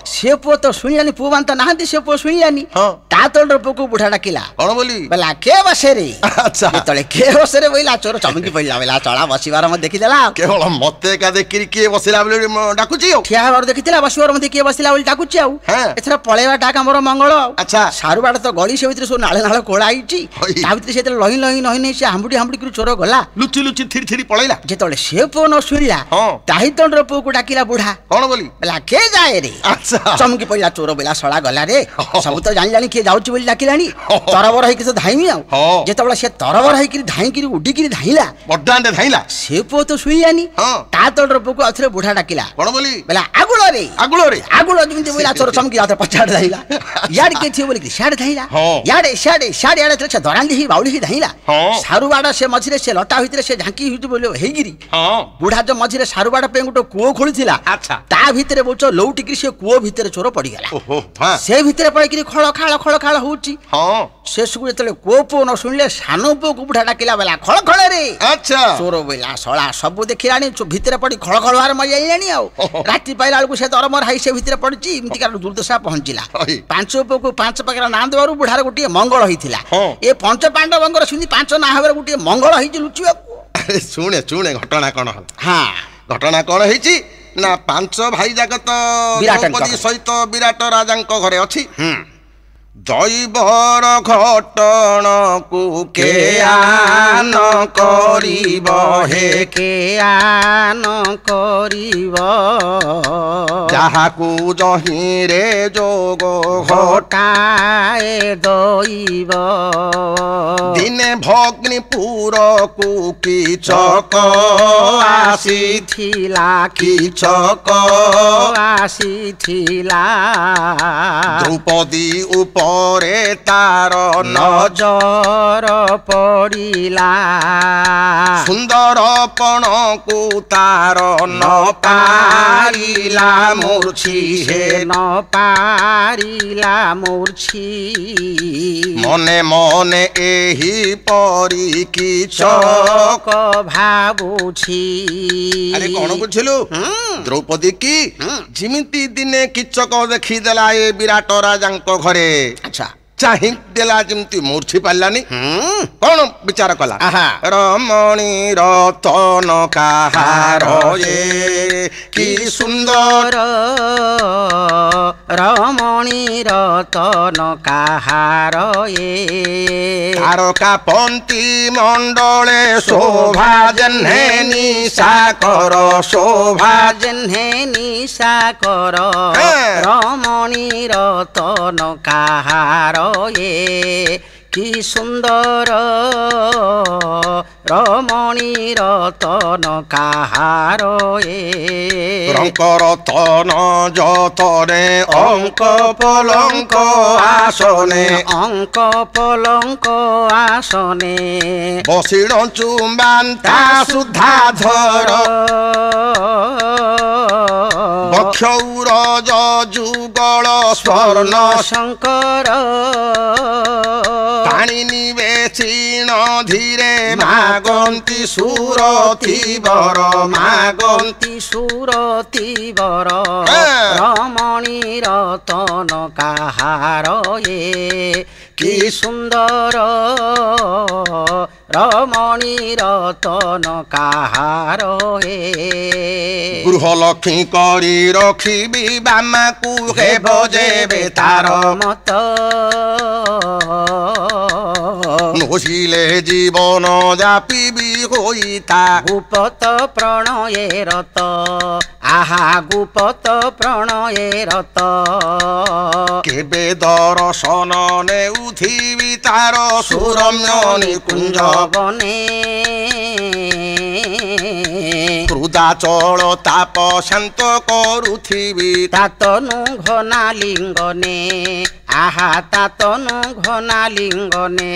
ସେ ପୁଅ ତ ଶୁଣିଲାନି, ପୁଅ ମାନେ ତ ନାହାନ୍ତି, ସେ ପୁଅ ଶୁଣିଲାନି। ତା ତଳର ପୁଅକୁ ବୁଢା ଡାକିଲା। କଣ ବୋଲି? ବେଲା କେ ବସେରେ। ଆଚ୍ଛା। ଯେତେବେଳେ କେ ବସେରେ ବୋଇଲା ଚୋର ଚମକି ପଡିଲା। ବେଲା ଚଳା ବସିବାର ମତେ ଦେଖିଦେଲା। କେବଳ ମତେ ଏକା ଦେଖିରି କିଏ ବସିଲା ବୋଲି ଡାକୁ ଠିଆ ହବାର ଦେଖିଥିଲା, ବସିବାର ମତେ କିଏ ବସିଲା ବୋଲି ଡାକୁଛି। ଆଉ ଏଥର ପଳେଇବା ଡାକ ଆମର ମଙ୍ଗଳ। ଆଚ୍ଛା। ସାରୁବାଡ ତ ଗଳି, ସେ ଭିତରେ ସବୁ ନାଳ ନାଳ କୋଳା ହେଇଛି। ତା ଭିତରେ ସେ ଲହି ଲହି ଲହି ନେଇ ସେ ହାମ୍ବୁଡି ହାମ୍ବୁଡି କରି ଚୋର ଗଲା। ଲୁଚି ଲୁଚି ଥିରି ଥିରି ପଳେଇଲା। ଯେତେବେଳେ ସେ ପୁଅ ନ ଶୁଣିଲା, ତାହି ତଳର ପୁଅକୁ ଡାକିଲା ବୁଢା। କଣ ବୋଲି? ବେଲା କେ ଯାଏ ରେ। ଆଚ୍ଛା। ଚମକି ପଡିଲା ଚୋର। ବେଲା ଶଳା ଗଲା ରେ, ସବୁ ତ ଜାଣିଲାଣି କିଏ ଯାଉଛି ବୋଲି ଡାକିଲାଣି। ତରବର ହେଇକି ତ ଧାଇଁବି। ଆଉ ଯେତେବେଳେ ସେ ତରବର ହେଇକିରି ଧାଇଁକିରି ଉଡିକିରି ଧାଇଁଲା, ବଡାଣ୍ଡେ ଧାଇଁଲା, ସେ ପୁଅ ତ ଶୁଣିଲାନି। ତା ତଳର ପୁଅକୁ ଆଉ ଥରେ ବୁଢା ଡାକିଲା। କଣ ବୋଲି? ବେଲା ଆଗୁଳରେ। ଆଗୁଳରେ। ଆଗୁଳ ଯେମିତି ବୋଇଲା ଚୋର ଚମକି ଯାଉଥିଲା, ପଛଆଡେ ଧାଇଁଲା। ଇଆଡେ କିଏ ଥିବ ବୋଲି ସିଆଡେ ଧାଇଁଲା। ଇଆଡେ ସିଆଡେ ସିଆଡେ ଇଆଡେ ସେ ଦରାଣ୍ଡି ହେଇ ବାଉଳି ହେଇ ଧାଇଁଲା। ସାରୁବାଡ ସେ ମଝିରେ ସେ ଲଟା ଭିତରେ ସେ ଝାଙ୍କି ହେଇକିରି ବୁଢା ଯୋଉ ମଝିରେ ସାରୁବାଡ ପାଇଁ ଗୋଟେ କୂଅ ଖୋଳିଥିଲା, ତା ଭିତରେ ବୋଚ ଲଉଟିକିରି ସେ କୂଅ ଭିତରେ ଚୋର ପଡିଗଲା। ସେ ଭିତରେ ପଡିକିରି ଖଳ ଖାଳ ହଉଛି। ଶେଷକୁ ଯେତେବେଳେ କୂଅ ପୁଅ ନ ଶୁଣିଲେ, ସାନ ପୁଅକୁ ବୁଢା ଡାକିଲା। ବେଲା ଖଳ ଖଳରେ। ଆଚ୍ଛା। ଚୋର ବୋଇଲା ଶଳା ସବୁ ଦେଖିଲାଣି, ଭିତରେ ପଡି ଖଳ ଖଳୁଆର ମରିଯାଇଲାଣି। ଆଉ ରାତି ପାଇଲା ବେଳକୁ ସେ ଦରମର ହାଇ ସେ ଭିତରେ ପଡିଛି। ଏମିତିକାର ଦୁର୍ଦ୍ଦଶା ପହଞ୍ଚିଲା। ପାଞ୍ଚ ପୁଅକୁ ପାଞ୍ଚ ପ୍ରକାର ନାଁ ଦେବାରୁ ବୁଢାର ଗୋଟିଏ ମଙ୍ଗଳ ହେଇଥିଲା। ଏ ପଞ୍ଚ ପାଣ୍ଡବଙ୍କର ସେମିତି ପାଞ୍ଚ ନାଁ ହେବାର ଗୋଟିଏ ମଙ୍ଗଳ ହେଇଛି ଲୁଚିବାକୁ। ଶୁଣେ ଶୁଣେ ଘଟଣା କଣ ହେଲା? ଘଟଣା କଣ ହେଇଛି ନା, ପାଞ୍ଚ ଭାଇ ଯାକ ତ ଦ୍ରୌପଦୀ ସହିତ ବିରାଟ ରାଜାଙ୍କ ଘରେ ଅଛି। ଦୈବର ଘଟଣକୁ କେ ଆନ କରିବ, ହେ କେ ଆନ କରିବ, ଯାହାକୁ ଜହିଁରେ ଯୋଗ ଘଟାଏ ଦଇବ। ଦିନେ ଭଗ୍ନିପୁରକୁ କିଚକ ଆସିଥିଲା, କିଚକ ଆସିଥିଲା। ଦ୍ରୌପଦୀ ଉପରେ ତାର ନଜର ପଡ଼ିଲା। ସୁନ୍ଦର ପଣକୁ ତାର ନ ପାରିଲା ମୂର୍ଚ୍ଛି, ହେ ନ ପାରିଲା ମୂର୍ଚ୍ଛି। ମନେ ମନେ ଏହି ପରି କିଚକ ଭାବୁଛି। ଆରେ କଣ ବୁଝିଲୁ? ଦ୍ରୌପଦୀ କି ଯେମିତି ଦିନେ କିଚକ ଦେଖିଦେଲା ଏ ବିରାଟ ରାଜାଙ୍କ ଘରେ, ଆଚ୍ଛା, ଚାହିଁ ଦେଲା ଯେମିତି ମୂର୍ଚ୍ଛି ପାରିଲାନି। କଣ ବିଚାର କଲା? ରମଣୀ ରତନ କାହାର, କି ସୁନ୍ଦର ରମଣୀ ରତନ କାହାର ଏ ତାରକା ପନ୍ତି ମଣ୍ଡଳେ ଶୋଭା ଜହ୍ନେ ନିଶା କର ଶୋଭା ଜହ୍ନେ ନିଶା କର ରମଣୀ ରତନ କାହାର ଏ কি সুন্দর রমণী রতন কাহার এ রতন যতনে অঙ্ক পলঙ্ক আসনে অঙ্ক পলঙ্ক আসনে বসিণ চুম্বান্তা শুদ্ধাধর বক্ষৌরজ যুগল স্বর্ণ শঙ্কর পানি নিবেচিণ ধীরে মাগন্তি সুরতি বর মাগন্তি সুরতি বর রমণী রতন কাহার এ কি সুন্দর রমণী রতন কাহার হে গৃহলক্ষ্মী করি রখিবি বামাকু হেব যেবে তার মত নহিলে জীবন যাপিবি হইতা গুপত প্রণয়ে রত আহা গুপত প্রণয়ে রত কেবে দর্শন নেউথিবি তার সুরম্য নিকুঞ্জ বনে হৃদাচল তাপ শান্ত করুথিবি তাতনু ঘনা লিঙ্গনে আহা তাতনু ঘনা লিঙ্গনে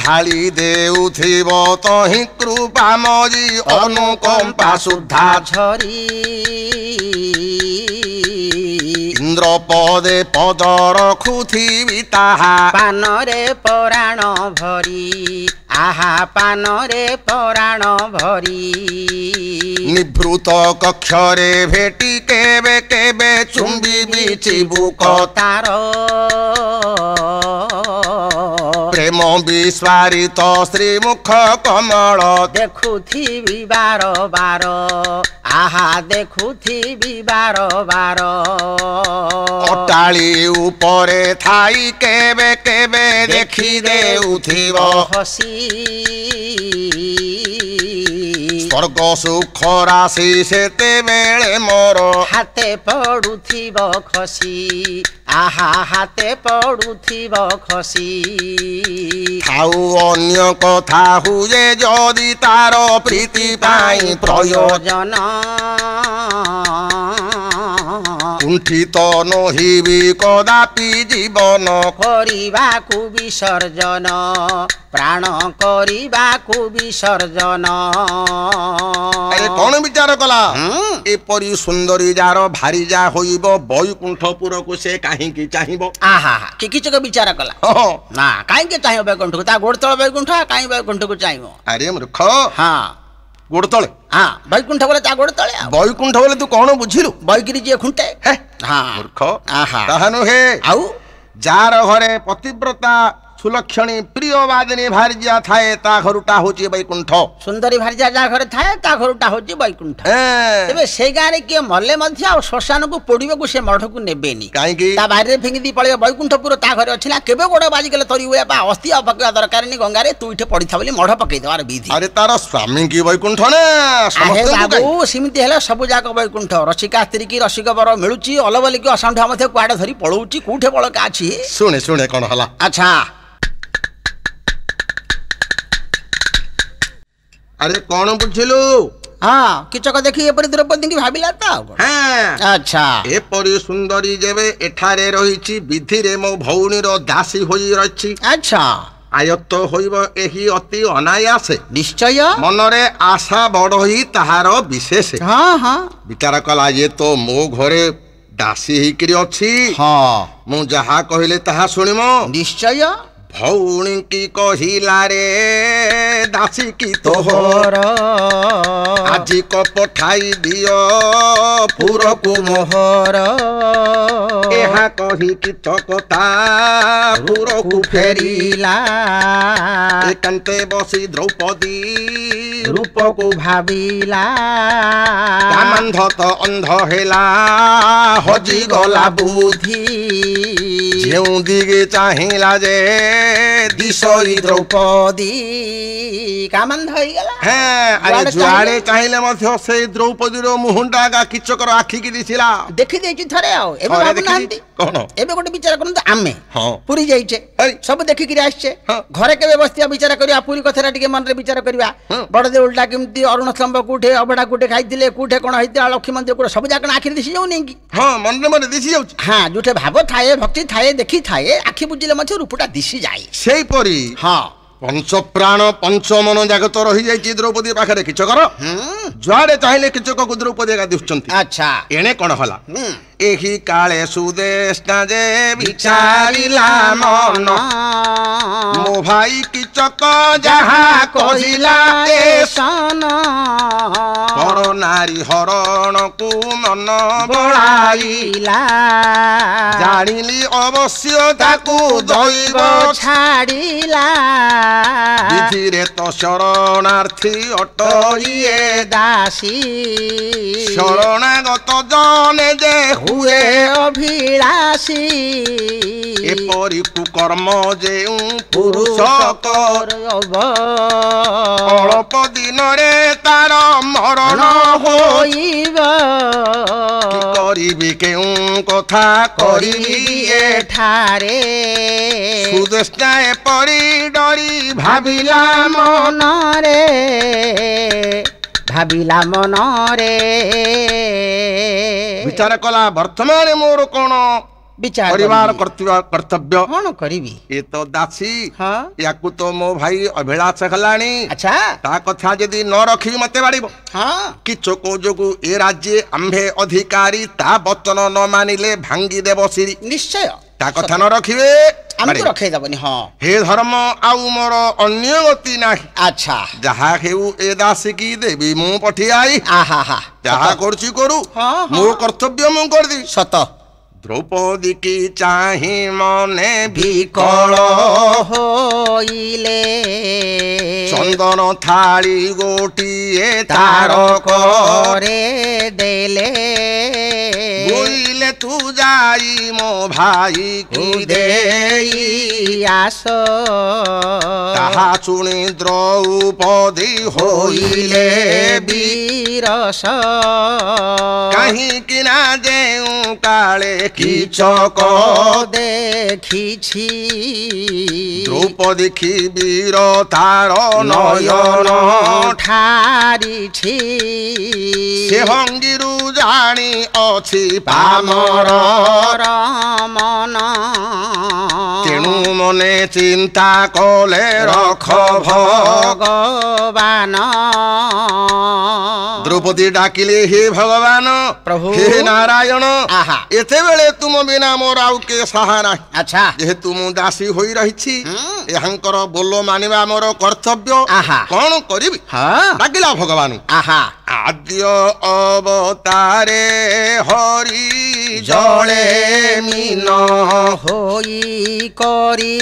ঢালি দেউথিব তহি কৃপাময়ী অনুকম্পা শুদ্ধা ঝরি ইন্দ্রপদে পদ রখুথিবি তাহা পানরে পরাণ ভরি আহা পানরে পরাণ ভরি নিভৃত কক্ষরে ভেটি কেবে কেবে চুম্বিবি চিবুক তার প্রেম বিস্ফারিত শ্রীমুখ কমল দেখুথিবি বার বার আহা দেখুথিবি বার বার অটাଳି উপরে থাই কেবে কেবে দেখি দেউথিব হসি স্বর্গ সুখ রাশি সেতেবেলে মোর হাতে পড়ুথিব খসি আহা হাতে পড়ুথিব খসি থাউ অন্য কথা হুয়ে যদি তার প্রীতি পাই প্রয়োজন কুণ্ঠিত নহিবি কদাপি জীবন କରିବାକୁ বিসর্জন প্রাণ କରିବାକୁ বিসর্জন কোন বিচার কলা এপরি সুন্দরী যার ভারি যা হইব বৈকুণ্ঠপুরকু সে কাহিকি চাহিব আহা কি কিচক বিচার কলা না কাহিকি চাহিব বৈকুণ্ঠକୁ তা ଗୋଡ଼ ତଳ ବୈକୁଣ୍ଠ କାହିଁ ବୈକୁଣ୍ଠକୁ ଚାହିଁବ আরে মূর্খ ହଁ গোড় তলে হ্যাঁ বৈকুণ্ঠ বলে তা গোড় তলে বৈকুণ্ঠ বলে তু কোন বুঝিলু বৈগিরি যে খুঁটে হ্যাঁ মূর্খ তাহা নুহে আউ যার ঘরে পতিব্রতা সুলক্ষণী প্রিয়বাদিনী ভার্যা থায়ে তা ঘরুটা হচ্ছে বৈকুণ্ঠ সুন্দরী ভার্যা যা ঘরে থাকে তা ঘরুটা হচ্ছে বৈকুণ্ঠ তেবে সেই গাঁরে কিଏ মলে ମଧ୍ୟ ଆଉ ଶ୍ମଶାନକୁ ପୋଡ଼ିବାକୁ ସେ ମଠକୁ ନେବେନି କାହିଁକି ତା ବାରିରେ ଫିଙ୍ଗି ଦେଇ ପଳେଇବ ବୈକୁଣ୍ଠପୁର ତା ଘରେ ଅଛି ନା କେବେ ଗୋଡ଼ ବାଜିଗଲେ ତରି ହୁଏ ବା ଅସ୍ଥି ଆଉ ପକେଇବା ଦରକାର ନି ଗଙ୍ଗାରେ ତୁ ଏଠି ପଡ଼ିଥା ବୋଲି ମଠ ପକେଇ ଦେବାର ବିଧି ଆରେ ତାର ସ୍ୱାମୀ କି ବୈକୁଣ୍ଠ ନା ବାବୁ ସେମିତି ହେଲେ ସବୁ ଯାକ ବୈକୁଣ୍ଠ ରସିକା ସ୍ତ୍ରୀ କି ରସିକ ବର ମିଳୁଛି ଅଲବଲିକି ଅସାଣ୍ଠୁଆ ମଧ୍ୟ କୁଆଡ଼େ ଧରି ପଳଉଛି କୋଉଠି ବଳକା ଅଛି ଶୁଣେ ଶୁଣେ କଣ ହେଲା ଆଚ୍ଛା আরে কোন বুঝিলু হ্যাঁ কিচক দেখি এপরি দ্রৌপদী ভাবিলা তো হ্যাঁ আচ্ছা এপরি সুন্দরী যেবে এঠারে রহিছি বিধিরে মো ভৌণীর দাসী হই রহিছি আচ্ছা আয়ত্ত হইব এহি অতি অনায়াসে নিশ্চয় মনরে আশা বড়ই তাহার বিশেষ হ্যাঁ হ্যাঁ বিচার কলা যে তো মো ঘরে দাসী হইকিরি অছি হ্যাঁ মু যাহা কহিলে তাহা শুনিম নিশ্চয় ভৌণী কি কহিলা রে দাসী কি তোহর আজি ক পঠাই দিও পুরকু মোহর এহা কহি কি তো কথা পুরকু ফেরিলা একান্তে বসি দ্রৌপদী ରୂପକୁ ଭାବିଲା କାମାନ୍ଧ ତ ଅନ୍ଧ ହେଲା ହଜିଗଲା ବୁଦ୍ଧି ଯେଉଁ ଦିଗେ ଚାହିଁଲା ଯେ ଦିଶଇ ଦ୍ରୌପଦୀ କାମାନ୍ଧ ହେଇଗଲା ଯୁଆଡେ ଚାହିଁଲେ ମଧ୍ୟ ସେଇ ଦ୍ରୌପଦୀର ମୁହଁଟା କିଚକର ଆଖିକି ଦିଶିଲା ଦେଖିଦେଇଛି ଥରେ ଆଉ ଏବେ ଭାବୁନାହାନ୍ତି କଣ ଏବେ ଗୋଟେ ବିଚାର କରନ୍ତୁ ଆମେ ହଁ ପୁରୀ ଯାଇଛେ ସବୁ ଦେଖିକିରି ଆସିଛେ ଘରେ କେବେ ବସିବା ବିଚାର କରିବା ପୁରୀ କଥାଟା ଟିକେ ମନରେ ବିଚାର କରିବା ବଡ ଦେଉଳଟା କେମିତି ଅରୁଣ ସ୍ତମ୍ଭ କୋଉଠି ଅବଢା କୋଉଠି ଖାଇଥିଲେ କୋଉଠି କଣ ହେଇଥିଲା ଲକ୍ଷ୍ମୀ ମନ୍ଦିର କୋଉଠି ସବୁ ଯାକ ଆଖିରେ ଦିଶି ଯାଉନି କି ହଁ ମନରେ ମନରେ ଦିଶି ଯାଉଛି ହଁ ଯୋଉଠି ଭାବ ଥାଏ ଭକ୍ତି ଥାଏ ଦେଖି ଥାଏ ଆଖି ବୁଝିଲେ ମଧ୍ୟ ରୂପଟା ଦିଶି ଯାଏ ସେଇପରି ହଁ ପଞ୍ଚପ୍ରାଣ ପଞ୍ଚମନ ଜାଗତ ରହିଯାଇଛି ଦ୍ରୌପଦୀ ପାଖରେ କିଚକର ଯୁଆଡେ ଚାହିଁଲେ କିଚକକୁ ଦ୍ରୌପଦୀ ଦିଶୁଛନ୍ତି ଆଚ୍ଛା ଏଣେ କଣ ହେଲା ଏହି କାଳେ ସୁଦେଷ୍ଟା ଯେ ବିଚାରିଲା ମନ ମୋ ଭାଇ କିଚକ ଯାହା କହିଲା ଏ ସନ ପର ନାରୀ ହରଣକୁ ମନ ବଳାଇଲା ଜାଣିଲି ଅବଶ୍ୟ ତାକୁ ଦୈବ ଛାଡ଼ିଲା ବିଧିରେ ତ ଶରଣାର୍ଥୀ ଅଟଇଏ ଦାସୀ ଶରଣାଗତ ଜନେ ଯେ ହୁଏ ଅଭିଳାଷୀ ଏପରି କୁକର୍ମ ଯେଉଁ ପୁରୁଷ ଅଳ୍ପ ଦିନରେ ତାର ମରଣ ହୋଇବ କରିବି କେଉଁ କଥା କରିବି ଏଠାରେ ସୁଦେଷ୍ଟା ଏପରି ଡରି ଭାବିଲା ମନରେ ବିଚାର କଲା ବର୍ତ୍ତମାନ ମୋର କଣ ପରିବାର କର୍ତ୍ତବ୍ୟ କଣ କରିବି ଏ ତ ଦାସୀ ୟାକୁ ତ ମୋ ଭାଇ ଅଭିଳାଷ ହେଲାଣି ଆଚ୍ଛା ତା କଥା ଯଦି ନ ରଖିବି ମତେ ବାଡ଼ିବ କିଚକ ଯୋଗୁ ଏ ରାଜ୍ୟ ଆମ୍ଭେ ଅଧିକାରୀ ତା ବଚନ ନ ମାନିଲେ ଭାଙ୍ଗି ଦେବ ସିରି ନିଶ୍ଚୟ ତା କଥା ନ ରଖିବେ ଆମକୁ ରଖେଇଦବନି ହେ ଧର୍ମ ଆଉ ମୋର ଅନ୍ୟ ଗତି ନାହିଁ ଆଚ୍ଛା ଯାହା ହେଉ ଏ ଦାସୀ କି ଦେବି ମୁଁ ପଠିଆଇ ଯାହା କରୁଛି କରୁ ମୋ କର୍ତ୍ତବ୍ୟ ମୁଁ କରିଦେବି ସତ ଦ୍ରୌପଦୀ କି ଚାହିଁ ମନେ ବିକଳ ହୋଇଲେ ଚନ୍ଦନ ଥାଳି ଗୋଟିଏ ତାର କରେ ଦେଲେ ବୋଇଲେ ତୁ ଯାଇ ମୋ ଭାଇ କି ଦେଇ ଆସ ତାହା ଶୁଣି ଦ୍ରୌପଦୀ ହୋଇଲେ ବିରସ କାହିଁକି ନା ଯେଉଁ କାଳେ କିଚକ ଦେଖିଛି ଦ୍ରୌପଦୀ କି ବୀର ତାର ନୟନ ଠାରିଛି ସେ ଭଙ୍ଗିରୁ ଜାଣି ଅଛି ପାମର ମନ ତେଣୁ ମନେ ଚିନ୍ତା କଲେ ରଖ ଭଗବାନ ଦ୍ରୌପଦୀ ଡାକିଲେ ହେ ଭଗବାନ ପ୍ରଭୁ ହେ ନାରାୟଣ ଏତେବେଳେ ତୁମ ବିନା ମୋର ଆଉ କେ ସାହାରା ଆଚ୍ଛା ଯେହେତୁ ମୁଁ ଦାସୀ ହୋଇ ରହିଛି ଏହାଙ୍କର ବୋଲ ମାନିବା ମୋର କର୍ତ୍ତବ୍ୟ କଣ କରିବି ଡାକିଲା ଭଗବାନ ଆଦ୍ୟ ଅବତାରେ ହରି ଜଳେ ମିନ ହୋଇ କରି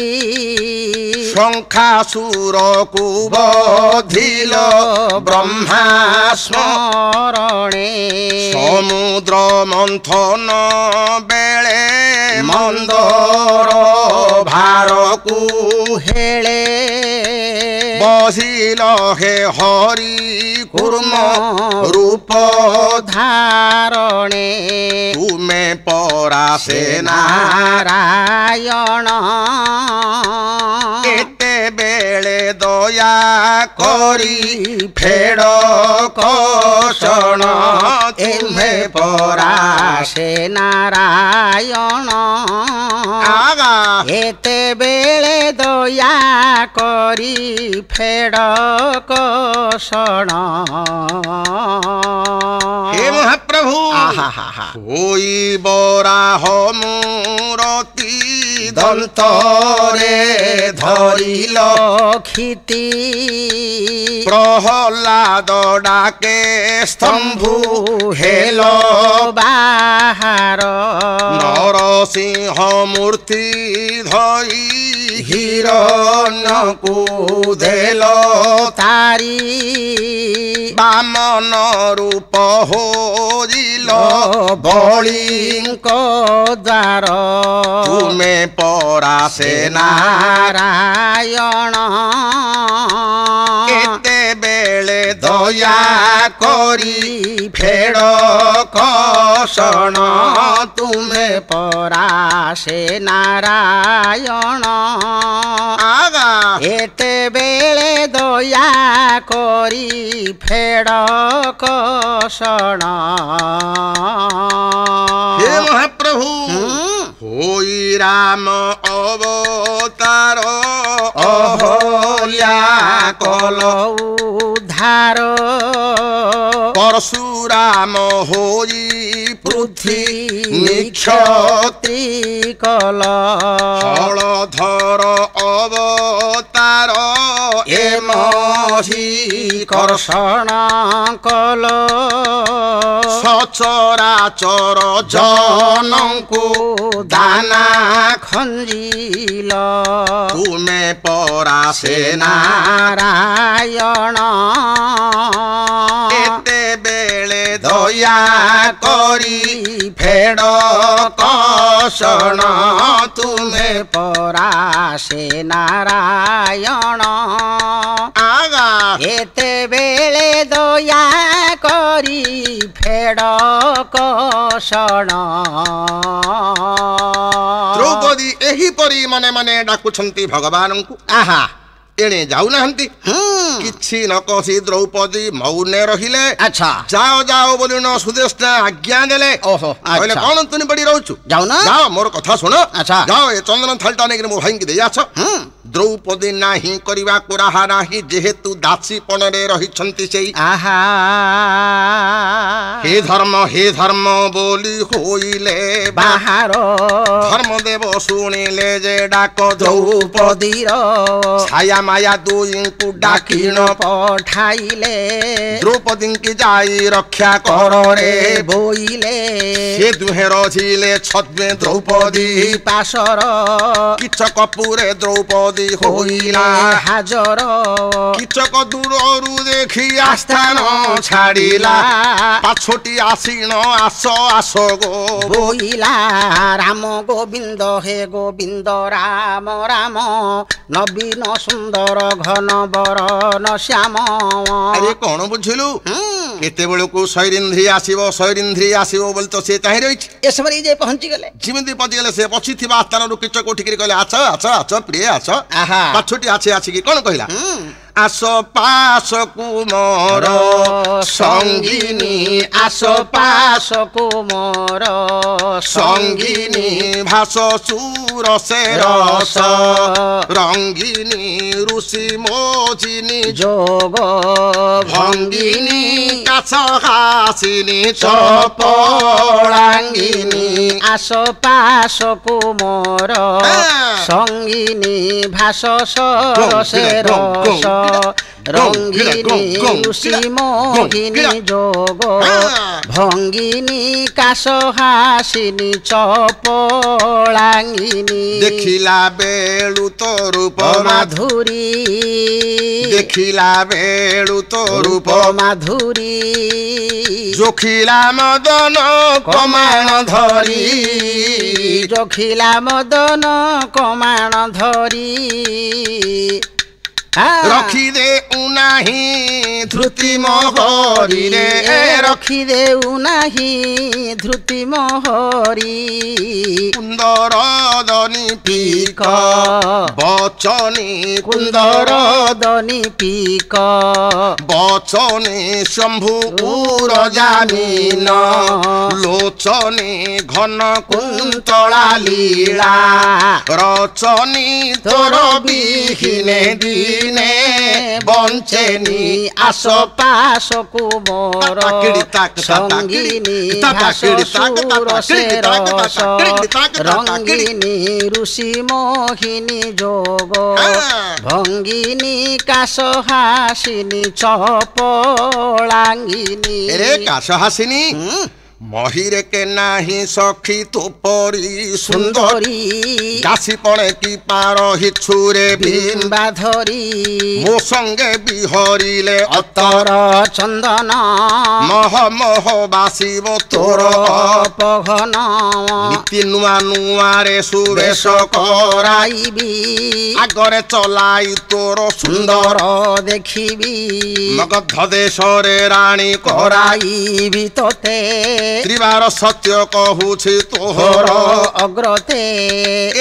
ଶଙ୍ଖାସୁରକୁ ବଧିଲ ବ୍ରହ୍ମା ସ୍ମରଣେ ସମୁଦ୍ର ମନ୍ଥନ ବେଳେ ମନ୍ଦର ଭାରକୁ ହେଳେ ବସିଲ ହେ ହରି କୁର୍ମ ରୂପ ଧାରଣେ ତୁମେ ପରା ସେ ନାରାୟଣ କେତେବେଳେ ଦୟା କରି ଫେଡ଼ କଷଣ ତୁମେ ପରା ସେ ନାରାୟଣ ଏତେବେଳେ ଦୟା କରି ଫେଡ଼ କଷଣ हे महाप्रभु होई बराह मूरति दंतरे धरिल खिति प्रहलाद डाके स्तंभु हेल बाहार नरसिंह मूर्ति धई ହିରଣ୍ୟକୁ ଦେଲ ତାରି ବାମନ ରୂପ ହୋଇଲ ବଳିଙ୍କ ଦ୍ୱାର ତୁମେ ପରା ସେନା ନାରାୟଣ କେତେବେଳେ ଦୟା କରି ଫେଡ଼ କଷଣ ତୁମେ ପରା ସେ ନାରାୟଣ ଆଗା ଏତେବେଳେ ଦୟା କରି ଫେଡ଼ କଷଣ ହେ ମହାପ୍ରଭୁ ହୋଇ ରାମ ଅବତାର ଅହଲ୍ୟା କଲ ଉଦ୍ଧାର ପରଶୁରାମ ହୋଇ ପୃଥ୍ୱୀ ନିକ୍ଷତ୍ରୀ କଲ ହଳଧର ଅବତାର ଏ ମହି କର୍ଷଣ କଲ ସଚରାଚର ଜନଙ୍କୁ ଦାନା ଖଞ୍ଜିଲ ତୁମେ ପରା ସେନା ନାରାୟଣ କେତେବେଳେ ଦୟା କରି ଫେଡ଼ କଷଣ ତୁମେ ପରା ସେ ନାରାୟଣ ଆଗା ଏତେବେଳେ ଦୟା କରି ଫେଡ଼ କଷଣ ଦ୍ରୌପଦୀ ଏହିପରି ମନେ ମନେ ଡାକୁଛନ୍ତି ଭଗବାନଙ୍କୁ ଆହା ଏଣେ ଯାଉନାହାନ୍ତି କିଛି ନ କହି ଦ୍ରୌପଦୀ ମୌନେ ରହିଲେ ଆଚ୍ଛା ଯାଅ ଯାଅ ବୋଲି ସୁଦେଷ୍ଣା ଆଜ୍ଞା ଦେଲେ ଓହୋ କହିଲେ ଆଚ୍ଛା କଣ ତୁନି ପଡି ରହୁଛୁ ଯାଉନା ଯାଅ ମୋର କଥା ଶୁଣ ଆଚ୍ଛା ଯାଅ ଏ ଚନ୍ଦନ ଥାଳିଟା ନେଇକି ମୋ ଭାଇଙ୍କୁ ଦେଇ ଆସ ଦ୍ରୌପଦୀ ନାହିଁ କରିବାକୁ ରାହା ନାହିଁ ଯେହେତୁ ଦାସୀପଣରେ ରହିଛନ୍ତି ସେଇ ଆହା ହେ ଧର୍ମ ବୋଲି ହୋଇଲେ ବାହାର ଧର୍ମଦେବ ଶୁଣିଲେ ଯେ ଡାକ ଦ୍ରୌପଦୀର ଛାୟା ମାୟା ଦୁଇଙ୍କୁ ଡାକିଣ ପଠାଇଲେ ଦ୍ରୌପଦୀଙ୍କି ଯାଇ ରକ୍ଷା କରରେ ବୋଇଲେ ସେ ଦୁହେଁ ରଝିଲେ ଛଦ୍ମେ ଦ୍ରୌପଦୀ ପାଶର କିଚକ ପୁରେ ଦ୍ରୌପଦୀ ହୋଇଲା ହାଜର କିଚକ ଦୂରରୁ ଦେଖି ଆସ୍ଥାନ ଛାଡ଼ିଲା ପାଛୋଟି ଆସିଣ ଆସ ଆସ ଗୋ ବୋଇଲା ରାମ ଗୋବିନ୍ଦ ହେ ଗୋବିନ୍ଦ ରାମ ରାମ ନବୀନ ସୁନ୍ଦର ଘନ ବରନ ଶ୍ୟାମ ଆରେ କଣ ବୁଝିଲୁ କେତେବେଳକୁ ଶୈରିନ୍ଧ୍ରୀ ଆସିବ ବୋଲି ତ ସେ ଚାହିଁ ରହିଛି ଏ ସମୟରେ ଯେ ପହଞ୍ଚିଗଲେ ଯେମିତି ପହଞ୍ଚିଗଲେ ସେ ବସିଥିବା ସ୍ଥାନରୁ କିଚକ ଉଠିକିରି କହିଲେ ଆଛ ଆଛ ଆଛ ପ୍ରିୟ ଆଛ ଆହା ପାଛୋଟି ଆସିକି କଣ କହିଲା ଆସ ପାଶକୁ ମୋର ସଙ୍ଗିନୀ ଆସ ପାଶକୁ ମୋର ସଙ୍ଗିନୀ ଭାସ ସୁର ସେ ରସ ରଙ୍ଗିନୀ ଋଷି ମୋଜିନୀ ଯୋଗ ଭଙ୍ଗିନୀ କାଛ ହାସିନୀ ଚପଳାଙ୍ଗିନୀ ଆସ ପାଶକୁ ମୋର ସଙ୍ଗିନୀ ଭାସ ସରସେ ରସ ରଙ୍ଗିନୀ ଋଷି ମୋହିନୀ ଯୋଗ ଭଙ୍ଗିନୀ କାଶ ହାସିନୀ ଚପଳାଙ୍ଗିନୀ ଦେଖିଲା ବେଳୁ ତ ରୂପ ମାଧୁରୀ ଦେଖିଲା ବେଳୁ ତ ରୂପ ମାଧୁରୀ ଯୋଖିଲା ମଦନ କମାଣ ଧରି ଯୋଖିଲା ମଦନ କମାଣ ଧରି ରଖିଦେ ଉନାହିଁ ଧୃତି ମୋହରିରେ ରଖିଦେଉ ନାହିଁ ଧୃତି ମୋହରି କୁନ୍ଦର ଦନି ପିକ ବଚନି କୁନ୍ଦର ଦନି ପିକ ବଚନି ଶମ୍ଭୁ ଜାମିନ ଲୋଚନି ଘନ କୁନ୍ତଳା ଲୀଳା ରଚନି ତୋର ବିହୀନେ ଦିନେ ବଞ୍ଚେନି ଆସ ପାଶକୁ ମୋର ସଙ୍ଗିନୀ ଭାସ ସୁରସେ ରସ ରଙ୍ଗିନୀ ଋଷି ମୋହିନୀ ଯୋଗ ଭଙ୍ଗିନୀ କାଶ ହାସିନୀ ଚପଳାଙ୍ଗିନୀ रे काश हासिनी মহিরে কে নাহি সখী তু পরি সুন্দরী দাসী পড়ে কি পার হিছুরে বিম্বা ধরি ମୋ ସଙ୍ଗେ ବିହରିଲେ ଅତର ଚନ୍ଦନ ମହ ମହ ବାସିବ ତୋର ଅପଘନ ନୀତି ନୂଆ ନୂଆରେ ସୁବେଶ କରାଇବି ଆଗରେ ଚଲାଇ ତୋର ସୁନ୍ଦର ଦେଖିବି ମଗଧ ଦେଶରେ ରାଣୀ କରାଇବି ତୋତେ ତ୍ରିବାର ସତ୍ୟ କହୁଛି ତୋହର ଅଗ୍ରତେ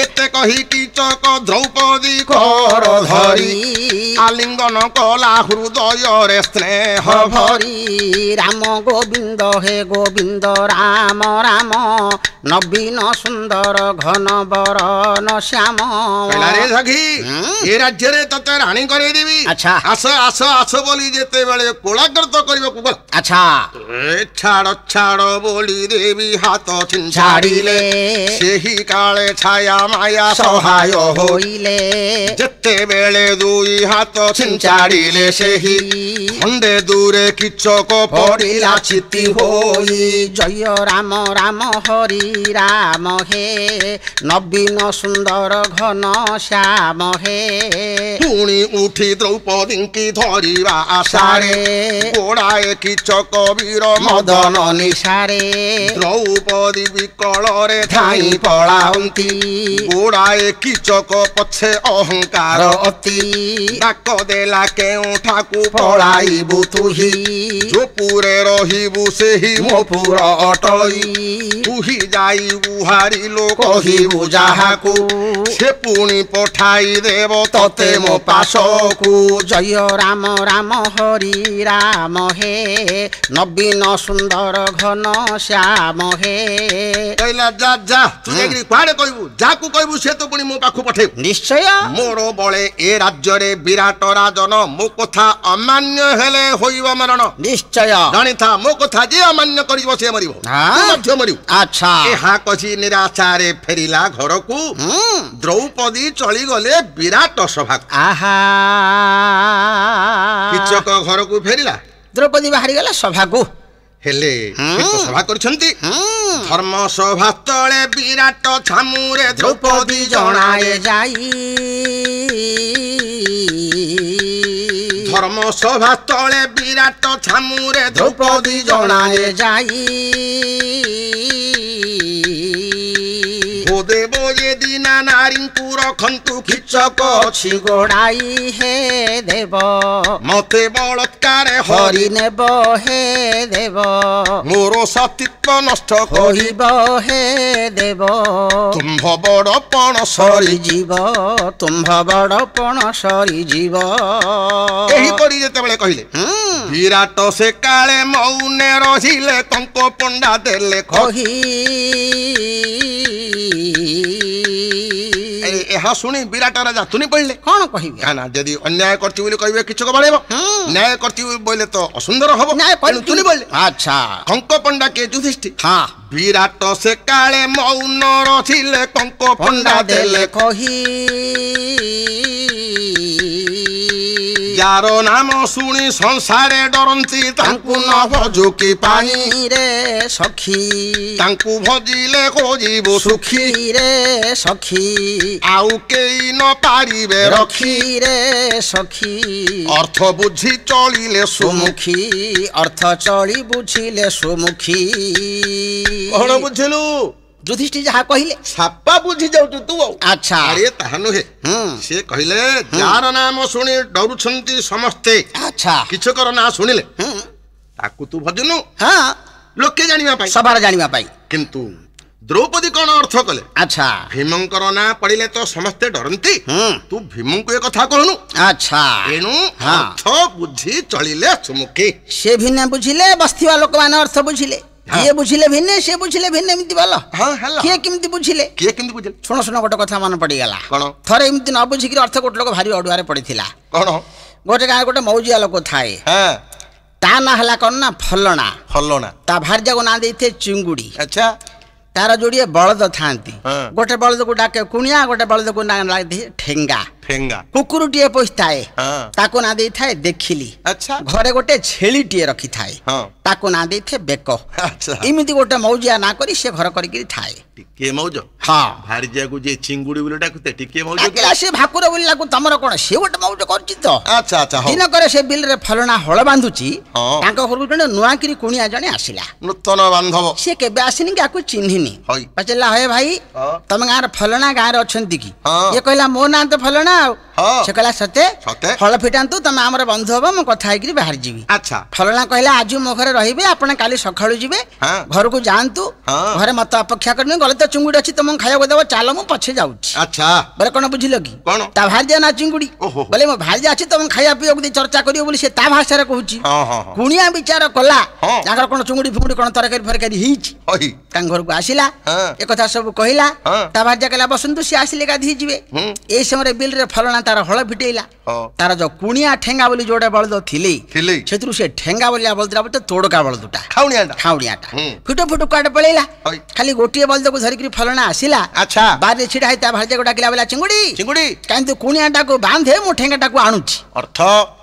ଏତେ କହି କୀଚକ ଦ୍ରୌପଦୀ କର ଧରି ଆଲିଙ୍ଗନ କଲା ହୃଦୟରେ ସ୍ନେହ ଭରି ରାମ ଗୋବିନ୍ଦ ହେ ଗୋବିନ୍ଦ ରାମ ରାମ ନବୀନ ସୁନ୍ଦର ଘନ ବରନ ଶ୍ୟାମ ରେ ସଖୀ ଏ ରାଜ୍ୟରେ ତତେ ରାଣୀ କରେଇଦେବି ଆଚ୍ଛା ଆସ ଆସ ଆସ ବୋଲି ଯେତେବେଳେ କୋଳାଗ୍ରତ କରିବାକୁ ଗଲା ଆଚ୍ଛା ଛାଡ଼ ଛାଡ଼ ବୋଲି ଦେବି ହାତ ଛାଡ଼ିଲେ ସେହି କାଳେ ଛାୟା ମାୟା ସହାୟ ହୋଇଲେ ଯେତେବେଳେ ଦୁଇ ହାତ ଛାଡ଼ିଲେ ସେହି ଖଣ୍ଡେ ଦୂରେ କିଚକ ପଡ଼ିଲା ଚିତି ହୋଇ ଜୟ ରାମ ରାମ ହରି ରାମ ହେ ନବୀନ ସୁନ୍ଦର ଘନ ଶ୍ୟାମ ହେ ପୁଣି ଉଠି ଦ୍ରୌପଦୀଙ୍କି ଧରିବା ଆଶାରେ ଗୋଡ଼ାଏ କିଚକ ବୀର ମଦନ ନିଶାରେ ଦ୍ରୌପଦୀ ବିକଳରେ ଧାଇଁ ପଳାନ୍ତି ଗୋଡ଼ାଏ କିଚକ ପଛେ ଅହଙ୍କାର ଅତି ଡାକ ଦେଲା କେଉଁଠାକୁ ପଳାଇବୁ ତୁହି ଯୋପୁରେ ରହିବୁ ସେହି ମୋ ପୁର ଅଟଇ ତୁହି ଯାଇ ବୁହାରିଲୁ କହିବୁ ଯାହାକୁ ସେ ପୁଣି ପଠାଇ ଦେବ ତତେ ମୋ ପାଶକୁ ଜୟ ରାମ ରାମ ହରି ରାମ ହେ ନବୀନ ସୁନ୍ଦର ଘନ ଶ୍ୟାମ ହେ କହିଲା ଯା ଯା ତୁ ଯାଇକିରି କୁଆଡ଼େ କହିବୁ ଯାହାକୁ କହିବୁ ସେ ତ ପୁଣି ମୋ ପାଖକୁ ପଠେଇବୁ ନିଶ୍ଚୟ ମୋର ବଳେ ଏ ରାଜ୍ୟରେ ବିରାଟ ରାଜନ ମୋ କଥା ଅମାନ୍ୟ ହେଲେ ହୋଇବ ମରଣ ନିଶ୍ଚୟ ଜାଣିଥା ମୋ କଥା ଯିଏ ଅମାନ୍ୟ କରିବ ସେ ମରିବ ମଧ୍ୟ ମରିବ ଆଚ୍ଛା ଏହା କହି ନିରାଶାରେ ଫେରିଲା ଘରକୁ ଦ୍ରୌପଦୀ ଚଳିଗଲେ ବିରାଟ ସଭାକୁ ଆହା କିଚକ ଘରକୁ ଫେରିଲା ଦ୍ରୌପଦୀ ବାହାରିଗଲା ସଭାକୁ ହେଲେ ସଭା କରିଛନ୍ତି ଧର୍ମ ସଭା ତଳେ ବିରାଟ ଛାମୁରେ ଦ୍ରୌପଦୀ ଜଣାଏ ଯାଇ ଧର୍ମ ସଭା ତଳେ ବିରାଟ ଛାମୁରେ ଦ୍ରୌପଦୀ ଜଣାଏ ଯାଇ ଦେବ ଏ ଦିନା ନାରୀଙ୍କୁ ରଖନ୍ତୁ କିଚକ ଅଛି ଗୋଡ଼ାଇ ହେ ଦେବ ମତେ ବଳତ୍କାରେ ହରି ନେବ ହେ ଦେବ ମୋର ସତୀତ୍ୱ ନଷ୍ଟ କରିବ ହେ ଦେବ ତୁମ୍ଭ ବଡ଼ ପଣ ସରିଯିବ ତୁମ୍ଭ ବଡ଼ ପଣ ସରିଯିବ ଏହିପରି ଯେତେବେଳେ କହିଲେ ବିରାଟ ସେ କାଳେ ମୌନେ ରହିଲେ କଙ୍କ ପଣ୍ଡା ଦେଲେ କହି ଏହା ଶୁଣି ବିରାଟ ରାଜା ତୁନି ପଡ଼ିଲେ କଣ କହିବେ ନା ଯଦି ଅନ୍ୟାୟ କରିଛି ବୋଲି କହିବେ କିଚକ ବାଡ଼େଇବ ନ୍ୟାୟ କରିଛି ବୋଇଲେ ତ ଅସୁନ୍ଦର ହବ ତୁନି ପଡ଼ିଲେ ଆଚ୍ଛା କଙ୍କ ପଣ୍ଡା କିଏ ଯୁଧିଷ୍ଠିର ହଁ ବିରାଟ ସେ କାଳେ ମୌନ ରଥିଲେ କଙ୍କ ପଣ୍ଡା ଦେଲେ କହି ଯାର ନାମ ଶୁଣି ସଂସାରେ ଡରନ୍ତି ତାଙ୍କୁ ନ ଭଜୁ କି ପାଇଁ ରେ ସଖୀ ତାଙ୍କୁ ଭଜିଲେ ଖୋଜିବୁ ସୁଖୀ ରେ ସଖୀ ଆଉ କେହି ନ ପାରିବେ ରଖି ରେ ସଖୀ ଅର୍ଥ ବୁଝି ଚଳିଲେ ସୁମୁଖୀ ଅର୍ଥ ଚଳି ବୁଝିଲେ ସୁମୁଖୀ କଣ ବୁଝିଲୁ ଯୁଧିଷ୍ଠିର ଯାହା କହିଲେ ସାପା ବୁଝି ଯାଉଛୁ ତୁ ଆଉ ଆଚ୍ଛା ଆରେ ତାହା ନୁହେଁ ସେ କହିଲେ ଯାହାର ନାମ ଶୁଣି ଡରୁଛନ୍ତି ସମସ୍ତେ ଆଚ୍ଛା କିଚକର ନାଁ ଶୁଣିଲେ ତାକୁ ତୁ ଭଜୁନୁ ଲୋକେ ଜାଣିବା ପାଇଁ ସଭାରେ ଜାଣିବା ପାଇଁ କିନ୍ତୁ ଦ୍ରୌପଦୀ କଣ ଅର୍ଥ କଲେ ଆଚ୍ଛା ଭୀମଙ୍କର ନାଁ ପଡ଼ିଲେ ତ ସମସ୍ତେ ଡରନ୍ତି ତୁ ଭୀମଙ୍କୁ ଏ କଥା କହୁନୁ ଆଚ୍ଛା ଏଣୁ ଅର୍ଥ ବୁଝି ଚଳିଲେ ସୁମୁଖୀ ସେ ଭିନ୍ନ ବୁଝିଲେ ବସିଥିବା ଲୋକମାନେ ଅର୍ଥ ବୁଝିଲେ କିଏ ବୁଝିଲେ ଭିନ୍ନ ସେ ବୁଝିଲେ ଭିନ୍ନ ଏମିତି ଭଲ କିଏ କେମିତି ବୁଝିଲେ ଶୁଣ ଶୁଣ ଗୋଟେ କଥା ମନେ ପଡ଼ିଗଲା କଣ ଥରେ ଏମିତି ନ ବୁଝିକିରି ଅର୍ଥ ଗୋଟେ ଲୋକ ଭାରି ଅଡୁଆରେ ପଡ଼ିଥିଲା କଣ ଗୋଟେ ଗାଁ ଗୋଟେ ମୌଜିଆ ଲୋକ ଥାଏ ତା ନାଁ ହେଲା କଣ ନା ଫଲଣା ଫଲଣା ତା ଭାର୍ଯ୍ୟାକୁ ନାଁ ଦେଇଥିଲେ ଚିଙ୍ଗୁଡ଼ି ଆଚ୍ଛା ତାର ଯୋଡ଼ିଏ ବଳଦ ଥାନ୍ତି ଗୋଟେ ବଳଦକୁ ଡାକେ କୁଣିଆ ଗୋଟେ ବଳଦକୁ ନାଁ ଦେଇଥିଲେ ଠେଙ୍ଗା ଠେଙ୍ଗା କୁକୁରଟିଏ ପୋଷିଥାଏ ହଁ ତାକୁ ନା ଦେଇଥାଏ ଦେଖିଲି ଆଚ୍ଛା ଘରେ ଗୋଟେ ଛେଳିଟିଏ ରଖିଥାଏ ହଁ ତାକୁ ନା ଦେଇଥାଏ ବେକ ଆଚ୍ଛା ଏମିତି ଗୋଟେ ମୌଜିଆ ନା କରି ସେ ଘର କରିକି ଥାଏ ଟିକେ ମଉଜ ହଁ ଭାରିଯିବାକୁ ଯେ ଚିଙ୍ଗୁଡି ବୋଲି ଡାକୁତେ ଟିକେ ମଉଜ ଡାକିଲା ସେ ଭାକୁର ବୋଲିଲାକୁ ତମର କଣ ସେ ଗୋଟେ ମୌଜ କରୁଛି ତ ଆଚ୍ଛା ଆଚ୍ଛା ହଉ ଦିନକରେ ସେ ବିଲରେ ଫଲଣା ହଳ ବାନ୍ଧୁଛି ହଁ। ତାଙ୍କ ଘରକୁ ଜଣେ ନୂଆକିରି କୁଣିଆ ଜଣେ ଆସିଲା ନୂତନ ବାନ୍ଧବ ସେ କେବେ ଆସିନି କି ଆକୁ ଚିହ୍ନିନି ହଇ ପଚାରିଲା ହଏ ଭାଇ ହଁ ତମ ଗାଁର ଫଲଣା ଗାଁରେ ଅଛନ୍ତି କି ହଁ। ଇଏ କହିଲା ମୋ ନାଁ ତ ଫଲଣା ଆଉ ହଁ ସେ କହିଲା ସତେ ସତେ ଫଳ ଫିଟାନ୍ତୁ ତମେ ଆମର ବନ୍ଧୁ ହବ ମୁଁ କଥା ହେଇକିରି ବାହାରି ଯିବି ଆଚ୍ଛା ଫଲଣା କହିଲା ଆଜି ମୋ ଘରେ ରହିବେ ଆପଣ କାଲି ସକାଳୁ ଯିବେ ହଁ ଘରକୁ ଯାଆନ୍ତୁ ହଁ ଘରେ ମତେ ଅପେକ୍ଷା କରିନି ଗଲେ ତ ଚିଙ୍ଗୁଡି ଅଛି ତମକୁ ଖାଇବାକୁ ଦେବ ଚାଲ ମୁଁ ପଛେ ଯାଉଛି ଆଚ୍ଛା ବୋଲେ କଣ ବୁଝିଲ କି କଣ ତା ଭାର୍ଯ୍ୟା ନା ଚିଙ୍ଗୁଡି ଓହୋ ବୋଲେ ମୋ ଭାର୍ଯ୍ୟା ଅଛି ତମକୁ ଖାଇବା ପିଇବାକୁ ଦେଇ ଚର୍ଚ୍ଚା କରିବ ବୋଲି ସେ ତା ଭାଷାରେ କହୁଛି ହଁ ହଁ ହଁ କୁଣିଆ ବିଚାର କଲା ହଁ। ତାଙ୍କର କଣ ଚୁଙ୍ଗୁଡି ଫୁଙ୍ଗୁଡି କଣ ତରକାରୀ ଫରକାରୀ ହେଇଛି ହଇ ତାଙ୍କ ଘରକୁ ଆସିଲା ହଁ ଏକଥା ସବୁ କହିଲା ହଁ ତା ଭାର୍ଯ୍ୟା କହିଲା ବସନ୍ତୁ ସେ ଆସିଲେ ଗାଧେଇ ଯିବେ ହୁଁ ଏଇ ସମୟରେ ବିଲରେ ଫଲଣା ତାର ହଳ ଫିଟେଇଲା ହଁ ତାର ଯୋଉ କୁଣିଆ ଠେଙ୍ଗା ବୋଲି ଯୋଉଟା ବଳଦ ଥିଲେ ଥିଲେ ସେଥିରୁ ସେ ଠେଙ୍ଗା ବୋଲିଆ ବଳଦଟା ବୋlte ତୋଡକା ବଳଦଟା ଖାଉଣିଆଟା ଖାଉଣିଆଟା ହୁଁ ଫୁଟୁ ଫୁଟୁ କୁଆଡେ ପଳେଇଲା ହଇ ଖାଲି ଗୋଟିଏ ବଳଦକୁ ଧରିକିରି ଫଲଣା ଆସିଲା ଆଚ୍ଛା ବାରିରେ ଛିଡା ହେଇ ତା ଭାର୍ଯ୍ୟାକୁ ଡାକିଲା ବୋଲା ଚିଙ୍ଗୁଡି ଚିଙ୍ଗୁଡି କାହିଁ ତୁ କୁଣିଆଟାକୁ ବାନ୍ଧେ ମୁଁ ଠେଙ୍ଗାଟାକୁ ଆଣୁଛି ଅର୍ଥ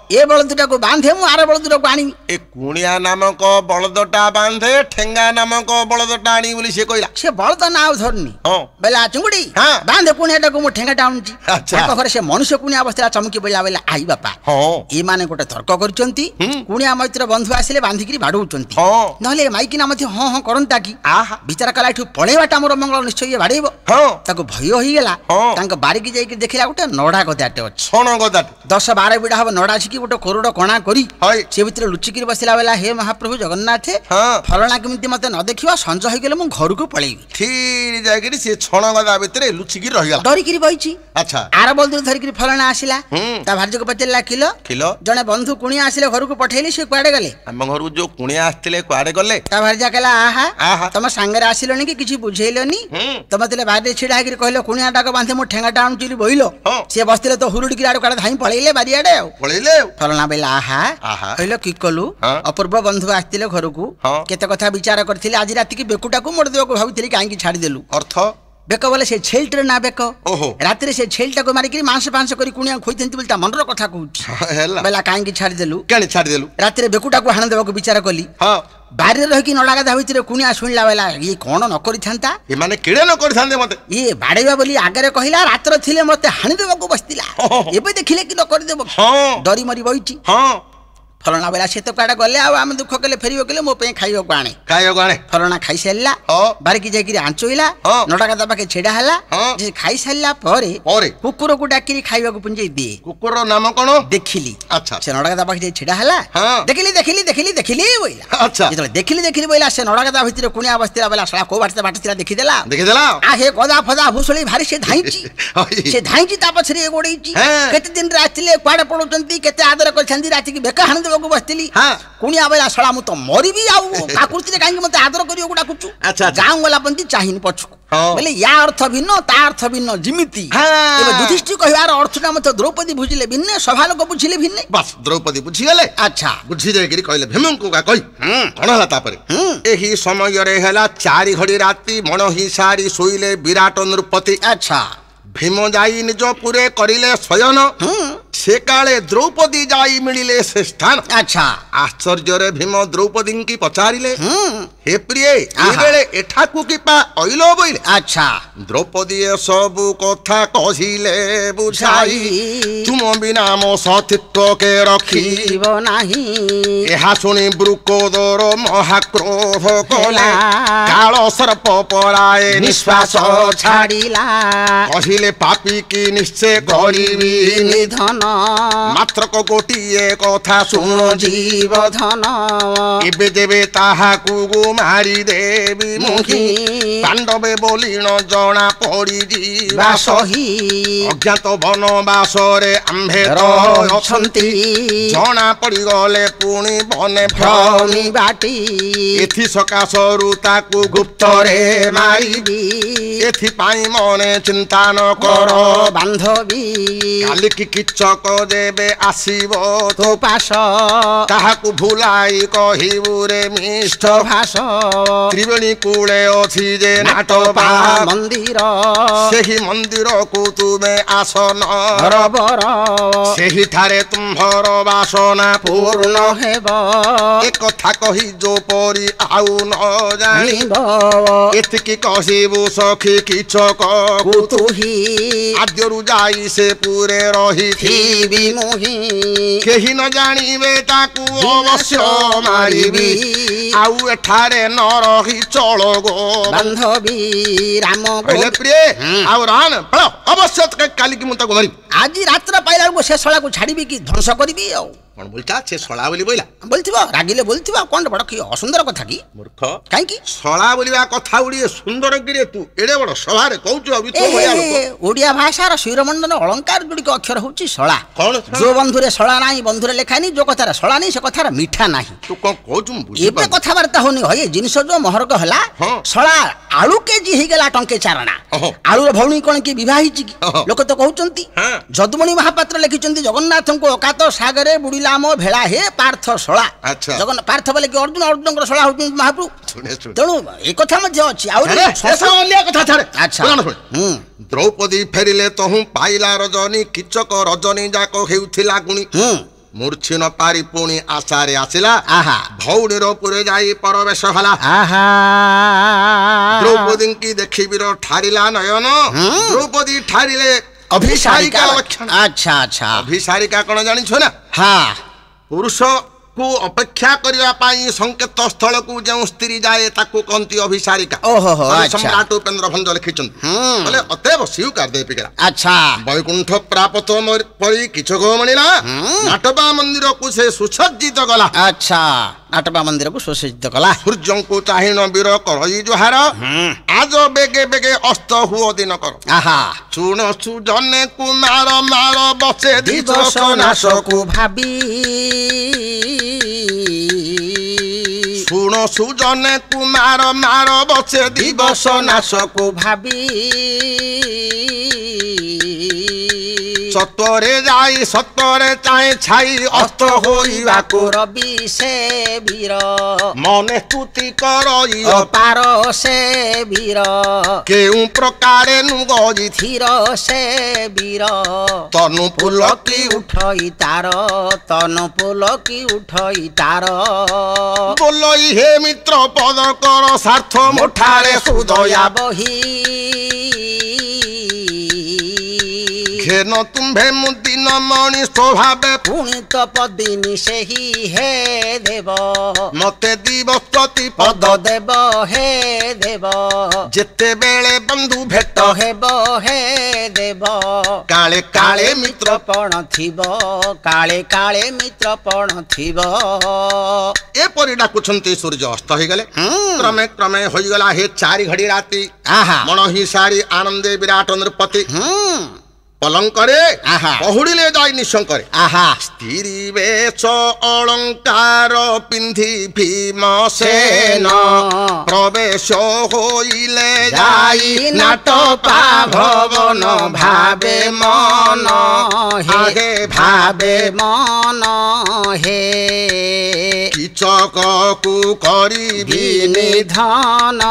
ଏ ବଳଦଟାକୁ ବାନ୍ଧେ ମୁଁ ଆର ବଳଦଟାକୁ ଆଣିବି ଏ କୁଣିଆ ନାମକ ବଳଦଟା ବାନ୍ଧେ ଠେଙ୍ଗା ନାମକ ବଳଦଟା ଆଣି ବୋଲି ସେ କହିଲା ସେ ବଳଦ ନା ଆଉ ଧରୁନି ହଁ ବେଲା ଚିଙ୍ଗୁଡି ହଁ ବାନ୍ଧେ କୁଣିଆଟାକୁ ମୁଁ ଠେଙ୍ଗାଟା ଆଣୁଛି ଆଚ୍ଛା ତାଙ୍କ ଘରେ ସେ ମନୁଷ୍ୟ କୁଣିଆ ଅବସ୍ଥା ଚମକି ପଡିଲା ବେଲା ଆଇ ବାପା ହଁ ଏମାନେ ଗୋଟେ ତର୍କ କରିଛନ୍ତି ହୁଁ କୁଣିଆ ମୈତ୍ର ବନ୍ଧୁ ଆସିଲେ ବାନ୍ଧିକିରି ବାଡଉଛନ୍ତି ହଁ ନହେଲେ ମାଇକିନା ମଧ୍ୟ ହଁ ହଁ କରନ୍ତା କି ଆହା ବିଚାର କଲା ଏଠୁ ପଳେଇବାଟା ମୋର ମଙ୍ଗଳ ନିଶ୍ଚୟ ଇଏ ବାଡେଇବ ହଁ ତାକୁ ଭୟ ହେଇଗଲା ହଁ ତାଙ୍କ ବାରିକି ଯାଇକି ଦେଖିଲା ଗୋଟେ ନଡା ଗଦାଟେ ଅଛି ଛଣ ଗଦାଟେ 10-12 ବିଡା ହବ ନଡା ଶିଖି ଗୋଟେ କୋରଡ କଣା କରି ହଇ ସେ ଭିତରେ ଲୁଚିକିରି ବସିଲା ବେଲା ହେ ମହାପ୍ରଭୁ ଜଗନ୍ନାଥ ହଁ ଫଲଣା କେମିତି ମତେ ନ ଦେଖିବ ସଞ୍ଜ ହେଇଗଲେ ମୁଁ ଘରକୁ ପଳେଇବି ଠିକ ଯାଇକିରି ସେ ଛଣ ଗଦା ଭିତରେ ଲୁଚିକି ରହିଗଲା ଡରିକିରି ବଇଛି ଆଚ୍ଛା ଆର ବଳଦରୁ ଧରିକିରି ଫଲଣା ଆସିଲା ହୁଁ ତା ଭାର୍ଯ୍ୟକୁ ପଚାରିଲା କିଲୋ କିଲୋ ଜଣେ ବନ୍ଧୁ କୁଣିଆ ଆସିଲେ ଘରକୁ ପଠେଇଲି ସେ କୁଆଡେ ଗଲେ ଆମ ଘରକୁ ଯୋଉ କୁଣିଆ ଆସିଥିଲେ କୁଆଡେ ଗଲେ ତା ଭାର୍ଯ୍ୟା କହିଲା ଆହା ଆହା ତମ ସାଙ୍ଗରେ ଆସିଲନି କି କିଛି ବୁଝେଇଲନି ହୁଁ ତମେ ଥିଲେ ବାରିରେ ଛିଡା ହେଇକିରି କହିଲ କୁଣିଆଟାକୁ ବାନ୍ଧେ ମୁଁ ଠେଙ୍ଗାଟା ଆଣୁଛି ବୋଲି ବଇଲ ହଁ ସିଏ ବସିଥିଲେ ତ ହୁରୁଡିକିରି ଆଡୁ କାଳେ ଧାଇଁ ପଳେଇଲେ ବାରିଆଡେ ଆଉ ପଳେଇଲେ ଆଉ ଫଲଣା ବେଲା ଆହା ଆହା କହିଲ କି କଲୁ ହଁ ଅପୂର୍ବ ବନ୍ଧୁ ଆସିଥିଲେ ଘରକୁ ହଁ କେତେ କଥା ବିଚାର କରିଥିଲେ ଆଜି ରାତିକି ବେକୁଟାକୁ ମୋଡି ଦେବାକୁ ଭାବିଥିଲି କାହିଁକି ଛାଡ଼ିଦେଲୁ ଅର୍ଥ ବେକ ବୋଲେ ସେ ଛେଳିଟିର ନା ବେକ ଓହୋ ରାତିରେ ସେ ଛେଳିଟାକୁ ମାରିକିରି ମାଂସ ଫାଂସ କରି କୁଣିଆ ଖୋଇଥାନ୍ତି ବୋଲି ତା ମନର କଥା କହୁଛି ହେଲା ବେଲା କାହିଁକି ଛାଡ଼ିଦେଲୁ କେଣି ଛାଡ଼ିଦେଲୁ ରାତିରେ ବେକୁଟାକୁ ହାଣ ଦେବାକୁ ବିଚାର କଲି ହଁ ବାରିରେ ରହିକି ନଡା ଗାଧା ଭିତରେ କୁଣିଆ ଶୁଣିଲା ବେଲା ଇଏ କଣ ନ କରିଥାନ୍ତା ଏମାନେ କିଡେ ନ କରିଥାନ୍ତେ ମତେ ଇଏ ବାଡେଇବା ବୋଲି ଆଗରେ କହିଲା ରାତ୍ର ଥିଲେ ମତେ ହାଣି ଦେବାକୁ ବସିଥିଲା ଏବେ ଦେଖିଲେ କି ନ କରିଦେବ ହଁ ଡରି ମରି ବଇଛି ହଁ ଫଲଣା ବେଲା ସେ ତ କୁଆଡେ ଗଲେ ଆଉ ଆମେ ଦୁଃଖ କଲେ ଫେରିବ କଲେ ମୋ ପାଇଁ ଖାଇବାକୁ ଆଣେ ଖାଇବାକୁ ଆଣେ ଫଲଣା ଖାଇସାରିଲା ହଁ ବାରିକି ଯାଇକିରି ଆଞ୍ଚୋଇଲା ହଁ ନଡା ଗାଦା ପାଖେ ଛିଡା ହେଲା ହଁ ଯେ ଖାଇସାରିଲା ପରେ ପରେ କୁକୁରକୁ ଡାକିରି ଖାଇବାକୁ ପୁଞ୍ଜେଇ ଦିଏ କୁକୁରର ନାମ କଣ ଦେଖିଲି ଆଚ୍ଛା ସେ ନଡା ଗାଦା ପାଖେ ଯାଇ ଛିଡା ହେଲା ହଁ ଦେଖିଲି ଦେଖିଲି ଦେଖିଲି ଦେଖିଲି ବୋଇଲା ଆଚ୍ଛା ଯେତେବେଳେ ଦେଖିଲି ଦେଖିଲି ବୋଇଲା ସେ ନଡା ଗାଦା ଭିତରେ କୁଣିଆ ବସିଥିଲା ବେଲା ଶଳା କୋଉ ବାଟରେ ବାଟଥିଲା ଦେଖିଦେଲା ଦେଖିଦେଲା ଆ ହେ ଗଦା ଫଦା ଭୁଷୁଳି ଭାରି ସେ ଧାଇଁଛି ହଇ ସେ ଧାଇଁଛି ତା ପଛରେ ଏ ଗୋଡେଇଛି ହଁ କେତେ ଦିନରେ ଆସିଥିଲେ କୁଆଡେ ପଡୁଛନ୍ତି କେତେ ଆଦର କରିଛନ୍ତି ରାତିକି ବେକ ହାଣି ଦେବାକୁ ବସିଥିଲି ହଁ କୁଣିଆ ବେଲା ଶଳା ମୁଁ ତ ମରିବି ଆଉ କାକୁତିରେ କାହିଁକି ମତେ ଆଦର କରିବାକୁ ଡାକୁଛୁ ଆଚ୍ଛା ଗାଁ ଗଲା ପନ୍ତି ଚାହିଁନି ପଛକୁ ହଁ ବୋଲେ ୟା ଅର୍ଥ ଭିନ୍ନ ତା ଅର୍ଥ ଭିନ୍ନ ଯେମିତି ହଁ ଏବେ ଯୁଧିଷ୍ଠିର କହିବାର ଅର୍ଥଟା ମତେ ଦ୍ରୌପଦୀ ବୁଝିଲେ ଭିନ୍ନେ ସଭା ଲୋକ ବୁଝିଲେ ଭିନ୍ନେ ବାସ୍ ଦ୍ରୌପଦୀ ବୁଝିଗଲେ ଆଚ୍ଛା ବୁଝି ଯାଇକିରି କହିଲେ ଭୀମଙ୍କୁ କହି କଣ ହେଲା ତାପରେ ହୁଁ ଏହି ସମୟରେ ହେଲା 4 ଘଡ଼ି ରାତି ମଣ ହିଁ ସାରି ଶୋଇଲେ ବିରାଟ ନୃପତି ଆଚ୍ଛା ଭୀମ ଯାଇ ନିଜ ପୁରେ କରିଲେ ଶୟନ ସେ କାଳେ ଦ୍ରୌପଦୀ ଯାଇ ମିଳିଲେ ସେ ସ୍ଥାନ ଆଚ୍ଛା ଆଶ୍ଚର୍ଯ୍ୟରେ ଭୀମ ଦ୍ରୌପଦୀଙ୍କୁ ପଚାରିଲେ ହେ ପ୍ରିୟ ଆହା। ଏବେଳେ ଏଠାକୁ କିପା ଅଇଲ ବୋଇଲେ ଆଚ୍ଛା ଦ୍ରୌପଦୀ ସବୁ କଥା କହିଲେ ବୁଝାଇ ତୁମ ବିନା ମୋ ସତୀତ୍ୱ କେ ରଖି ଥିବ ନାହିଁ ଏହା ଶୁଣି ବୃକୋଦର ମହାକ୍ରୋଧ କଲେ କାଳ ସର୍ପ ପଳାଏ ନିଶ୍ୱାସ ଛାଡ଼ିଲା କହିଲେ ପାପି କି ନିଶ୍ଚୟ କରିବି ନିଧନ ମାତ୍ରକ ଗୋଟିଏ କଥା ଶୁଣ ଜୀବ ଧନ ଏବେ ଯେବେ ତାହାକୁ ମାରିଦେବି ମୁହିଁ ପାଣ୍ଡବେ ବୋଲିଣ ଜଣା ପଡ଼ିଯିବା ସହି ଅଜ୍ଞାତ ବନବାସରେ ଆମ୍ଭେ ଅଛନ୍ତି ଜଣା ପଡ଼ିଗଲେ ପୁଣି ବନେ ଭ୍ରମି ବାଟି ଏଥି ସକାଶରୁ ତାକୁ ଗୁପ୍ତରେ ମାରିବି ଏଥିପାଇଁ ମନେ ଚିନ୍ତା ନ କର ବାନ୍ଧବୀ କାଲିକି କିଛ କୀଚକ ଯେବେ ଆସିବ ତୋ ପାଶ ତାହାକୁ ଭୁଲାଇ କହିବୁ ରେ ମିଷ୍ଟ ଭାଷ ତ୍ରିବେଣୀ କୂଳେ ଅଛି ଯେ ନାଟପା ମନ୍ଦିର ସେହି ମନ୍ଦିରକୁ ତୁମେ ଆସନ ରବର ସେହିଠାରେ ତୁମ୍ଭର ବାସନା ପୂର୍ଣ୍ଣ ହେବ ଏ କଥା କହି ଯୋପରି ଆଉ ନ ଜାଣିବ ଏତିକି କହିବୁ ସଖୀ କିଚକ କୁତୁହି ଆଦ୍ୟରୁ ଯାଇ ସେ ପୁରେ ରହିଥିବି ମୁହିଁ କେହି ନ ଜାଣିବେ ତାକୁ ଅବଶ୍ୟ ମାରିବି ଆଉ ଏଠାରେ ନ ରହି ଚଳ ଗୋ ବାନ୍ଧବୀ ରାମ କହିଲେ ପ୍ରିୟ ଆଉ ରହନ ପଳ ଅବଶ୍ୟ କାଲିକି ମୁଁ ତାକୁ ମାରିବି ଆଜି ରାତ୍ର ପାଇଲା ବେଳକୁ ସେ ଶଳାକୁ ଛାଡ଼ିବି କି ଧ୍ୱଂସ କରିବି ଆଉ କଣ ବୋଲତା ସେ ଶଳା ବୋଲି ବୋଇଲା ବୋଲଥିବ ରାଗିଲେ ବୋଲଥିବ ଆଉ କଣ ବଡ଼ କି ଅସୁନ୍ଦର କଥା କି ମୂର୍ଖ କାହିଁକି ଶଳା ବୋଲିବା କଥା ଉଡ଼ିଏ ସୁନ୍ଦର କିରେ ତୁ ଏଡ଼େ ବଡ଼ ସଭାରେ କହୁଛୁ ଓଡ଼ିଆ ଭାଷାର ଶିରୋମଣ୍ଡଳ ଅଳଙ୍କାର ଗୁଡ଼ିକ ଅକ୍ଷର ହଉଛି ଶଳା କଣ ଯୋଉ ବନ୍ଧୁରେ ଶଳା ନାହିଁ ବନ୍ଧୁରେ ଲେଖା ନାହିଁ ଯୋଉ କଥାରେ ଶଳା ନାହିଁ ସେ କଥାର ମିଠା ନାହିଁ ତୁ କଣ କହୁଛୁ ଏବେ କଥାବାର୍ତ୍ତା ହଉନି ଭାଇ ଏ ଜିନିଷ ଯୋଉ ମହରକ ହେଲା ଶଳା ଆଳୁ କେଜି ହେଇଗଲା ଟଙ୍କେ ଚାରଣା ଆଳୁର ଭଉଣୀ କଣ କିଏ ବିବାହ ହେଇଛି କି ଲୋକ ତ କହୁଛନ୍ତି ଯଦୁମଣି ମହାପାତ୍ର ଲେଖିଛନ୍ତି ଜଗନ୍ନାଥଙ୍କୁ ଅକାତ ସାଗରେ ବୁଡ଼ିଲା ଆମ ଭେଳା ହେ ପାର୍ଥ ଶଳା ଜଗନ୍ନାଥ ପାର୍ଥ ବୋଲେ କି ଅର୍ଜୁନ ଅର୍ଜୁନଙ୍କର ଶଳା ହଉଛନ୍ତି ମହାପ୍ରଭୁ ତେଣୁ ଏ କଥା ମଧ୍ୟ ଅଛି ଆଉ ଦ୍ରୌପଦୀ ଫେରିଲେ ତହୁଁ ପାଇଲା ରଜନୀ କିଚକ ରଜନୀ ଯାକ ହେଉଥିଲା ଗୁଣି ମୂର୍ଚ୍ଛିନ ପାରି ପୁଣି ଆଶାରେ ଆସିଲା ଭଉଣୀର ପୁରେ ଯାଇ ପରବେଶ ହେଲା ଦ୍ରୌପଦୀଙ୍କି ଦେଖିବିର ଠାରିଲା ନୟନ ଦ୍ରୌପଦୀ ଠାରିଲେ ଅଭିସାରିକା ଲକ୍ଷଣ ଆଚ୍ଛା ଆଚ୍ଛା ଅଭିସାରିକା କଣ ଜାଣିଛ ନା ପୁରୁଷ କୁ ଅପେକ୍ଷା କରିବା ପାଇଁ ସଂକେତ ସ୍ଥଳକୁ ଯେଉଁ ସ୍ତ୍ରୀ ଯାଏ ତାକୁ କହନ୍ତି ଅଭିସାରିକା ସମ୍ରାଟ ଉପେନ୍ଦ୍ର ଭଞ୍ଜ ଲିଖିଛନ୍ତି ବୋଲେ ଅତଏବ ସ୍ୱୀକାର ଦେଇ ପିଲା ଆଚ୍ଛା ବୈକୁଣ୍ଠ ପ୍ରାପତ ପରି କିଚକ ମଣିଲା ନାଟବା ମନ୍ଦିରକୁ ସେ ସୁସଜ୍ଜିତ ଗଲା ଆଚ୍ଛା ନାଟବା ମନ୍ଦିରକୁ ସୁସଜ୍ଜିତ କଲା ସୂର୍ଯ୍ୟଙ୍କୁ ଚାହିଁନ ବୀର କରଇ ଜୁହାର ଆଜ ବେଗେ ବେଗେ ଅସ୍ତ ହୁଅ ଦିନ କର ଚୁଣ ସୁଜନେ କୁମାର ମାର ବସେ ଦିବସ ନାଶକୁ ଭାବି ଶୁଣ ସୁଜନେ କୁମାର ମାର ବସେ ଦିବସ ନାଶକୁ ଭାବି ସତ୍ୱରେ ଯାଇ ସତ୍ୱରେ ଚାହେଁ ଛାଇ ଅସ୍ତ ହୋଇବାକୁ ରବି ସେ ବୀର ମନେ ସ୍ତୁତି କରଇ ପାର ସେ ବୀର କେଉଁ ପ୍ରକାରେ ନୁଗଜି ଥିର ସେ ବୀର ତନୁ ଫୁଲ କି ଉଠଇ ତାର ତନୁ ଫୁଲ କି ଉଠଇ ତାର ବୋଲଇ ହେ ମିତ୍ର ପଦ କର ସ୍ୱାର୍ଥ ମୁଠାରେ ସୁଦୟା ବହି ଘେନ ତୁମ୍ଭେ ମୁଁ ଦିନ ମଣି ସ୍ୱଭାବେ ପୁଣି ତ ପଦିନୀ ସେହି ହେ ଦେବ ମତେ ଦିବସ ପ୍ରତି ପଦ ଦେବ ହେ ଦେବ ଯେତେବେଳେ ବନ୍ଧୁ ଭେଟ ହେବ ହେ ଦେବ କାଳେ କାଳେ ମିତ୍ର ପଣ ଥିବ କାଳେ କାଳେ ମିତ୍ର ପଣ ଥିବ ଏପରି ଡାକୁଛନ୍ତି ସୂର୍ଯ୍ୟ ଅସ୍ତ ହେଇଗଲେ କ୍ରମେ କ୍ରମେ ହୋଇଗଲା ହେ 4 ଘଡ଼ି ରାତି ମଣ ହି ସାରି ଆନନ୍ଦେ ବିରାଟ ନୃପତି ପଲଙ୍କରେ ପହୁଡ଼ିଲେ ଯାଇ ନିଶଙ୍କରେ ସ୍ତ୍ରୀ ବେଶ ଅଳଙ୍କାର ପିନ୍ଧି ଭୀମସେନ ପ୍ରବେଶ ହୋଇଲେ ଯାଇ ନାଟପା ଭବନ ଭାବେ ମନ ହେ ଭାବେ ମନ ହେ କିଚକକୁ କରିବି ନିଧନ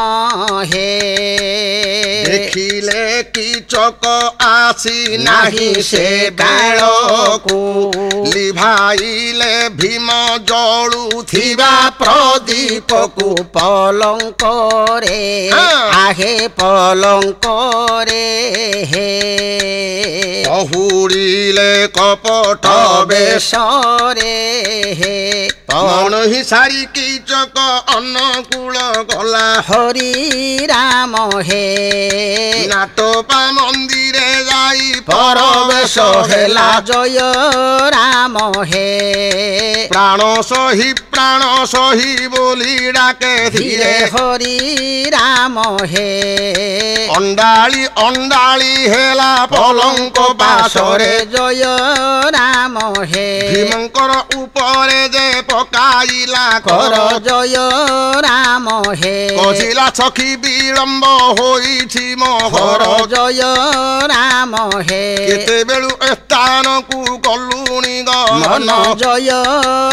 ହେ ଦେଖିଲେ କିଚକ ଆସି ନାହିଁ ସେ ବେଳକୁ ଲିଭାଇଲେ ଭୀମ ଜଳୁଥିବା ପ୍ରଦୀପକୁ ପଲଙ୍କରେ ଆହେ ପଲଙ୍କରେ ହେ ପହୁଡ଼ିଲେ କପଟ ବେଶରେ ହେ ମଣ ହି ସାରି କିଚକ ଅନୁକୂଳ ଗଲା ହରି ରାମ ହେ ନାଟପା ମନ୍ଦିରେ ଯାଇ ପରବେଶ ହେଲା ଜୟ ରାମ ହେ ପ୍ରାଣ ସହି ବୋଲି ଡାକେ ଧୀରେ ହରି ରାମ ହେ ଅଣ୍ଡାଳି ଅଣ୍ଡାଳି ହେଲା ପଲଙ୍କ ବାସରେ ଜୟ ରାମ ହେ ଭୀମଙ୍କର ଉପରେ ଯେ ପକାଇଲା କର ଜୟ ରାମ ହେ କସିଲା ସଖୀ ବିଳମ୍ବ ହୋଇଛି ମୋହର ଜୟ ରାମ ହେ हे केते बेलु स्थान को गलुनी मन जय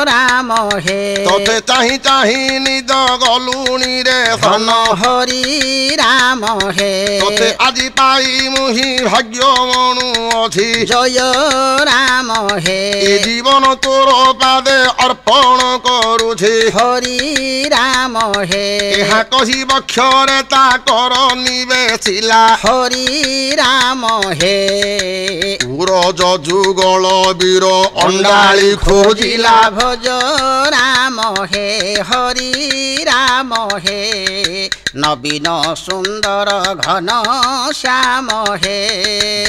राम हे तोते चाही चाही निज गलुनी रे धन हरि राम हे तोते आजि पाई मुहि भाग्य मनु अछि जय राम हे ए जीवन तोर पादे अर्पण करुछि हरि राम हे एहा कहि बक्षरे ता कर निवेशिला हरि राम हे उरज जुगल वीर अंडाळी खोजिला भज राम हे हरि राम हे नवीन सुंदर घन श्याम हे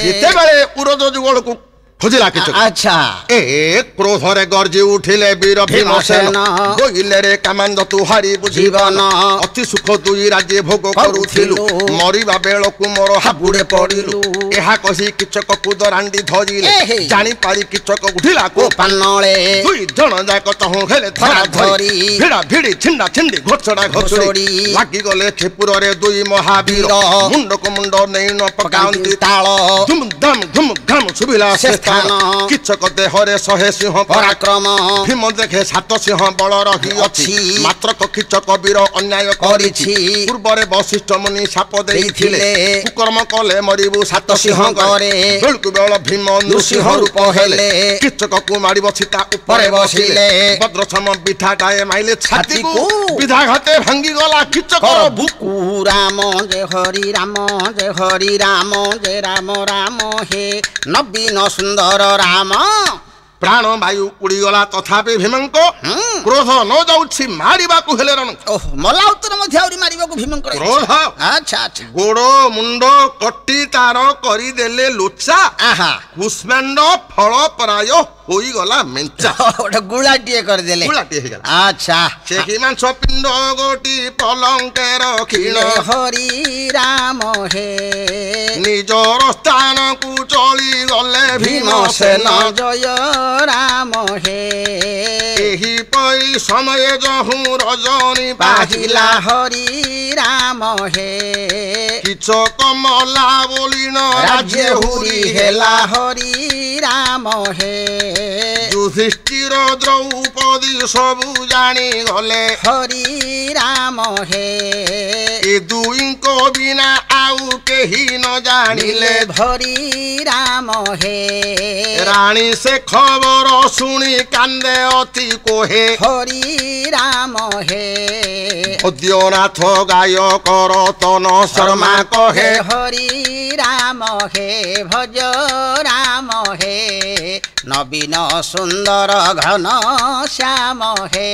जेतेबेले उरज जुगल को खोजिला किछ अच्छा ए क्रोधरे गर्जी उठिले वीर भीमसेन गोइले रे कामांद तू हरि बुझीवन अति सुख दुई राज्य भोग करूथिलु मरिबा बेलकु मोर हाबुडे पडिलु एहा कहि किचक कुदरांडी धरिले जानि पारी किचक उठिला को पानळे दुई जण जाक तहु हेले धरा धरी भिड़ा भिड़ी छिंडा छिंडी घोचड़ा घोचड़ी लागी गले खेपुर रे दुई महावीर मुंड को मुंड नैन पकाउंती ताळ धुम धम सुबिला किचक देहरे 100 सिंह पराक्रम भीम देखे 7 सिंह बल रही अछि मात्र किचक वीर अन्याय करिछि पूर्वरे वशिष्ठ मुनि शाप देइथिले कुकर्म कले मरिबु 7 सिंह करे बेलकु बेल भीम नृसिंह रूप हेले किचक को मारी बसिता ऊपर बसिले भद्रसम बिठाटाए माइले छाती को विधाघाते भांगी गला किचक बुकु राम जय हरि राम जय हरि राम जय राम राम हे नवीन सुंदर राम प्राण वायु उड़ीगला तथापि भीमंको क्रोध न जाउछि मारिबाकु हेले रण ओह मला उत्तर मध्ये आउरी मारिबाकु भीमंको क्रोध अच्छा अच्छा गोड़ो मुंड कट्टी तार करी देले लोचा आहा कुष्मांड फल प्राय होई गला मेंचा ओटा गुलाटिए कर देले गुलाटिए हे गला अच्छा से कि मांस पिंड गोटी पलंके रखिल हरि राम हे निजर स्थान को चली गले भीमसेन जय राम हे एही पई समय जहु रजनी पाहिला हरि राम हे किचक मला बोलिन राज्य हुरी हेला हरि राम हे युधिष्ठिर द्रौपदी सबु जानी गले हरि राम हे ए दुईको बिना आउ केही न जानिले हरि राम हे रानी से खबर सुनी कांदे अति कोहे हरि राम हे उद्योनाथ गायक रतन शर्मा कहे हरि राम हे भज राम हे नवीन सुंदर घन श्याम हे।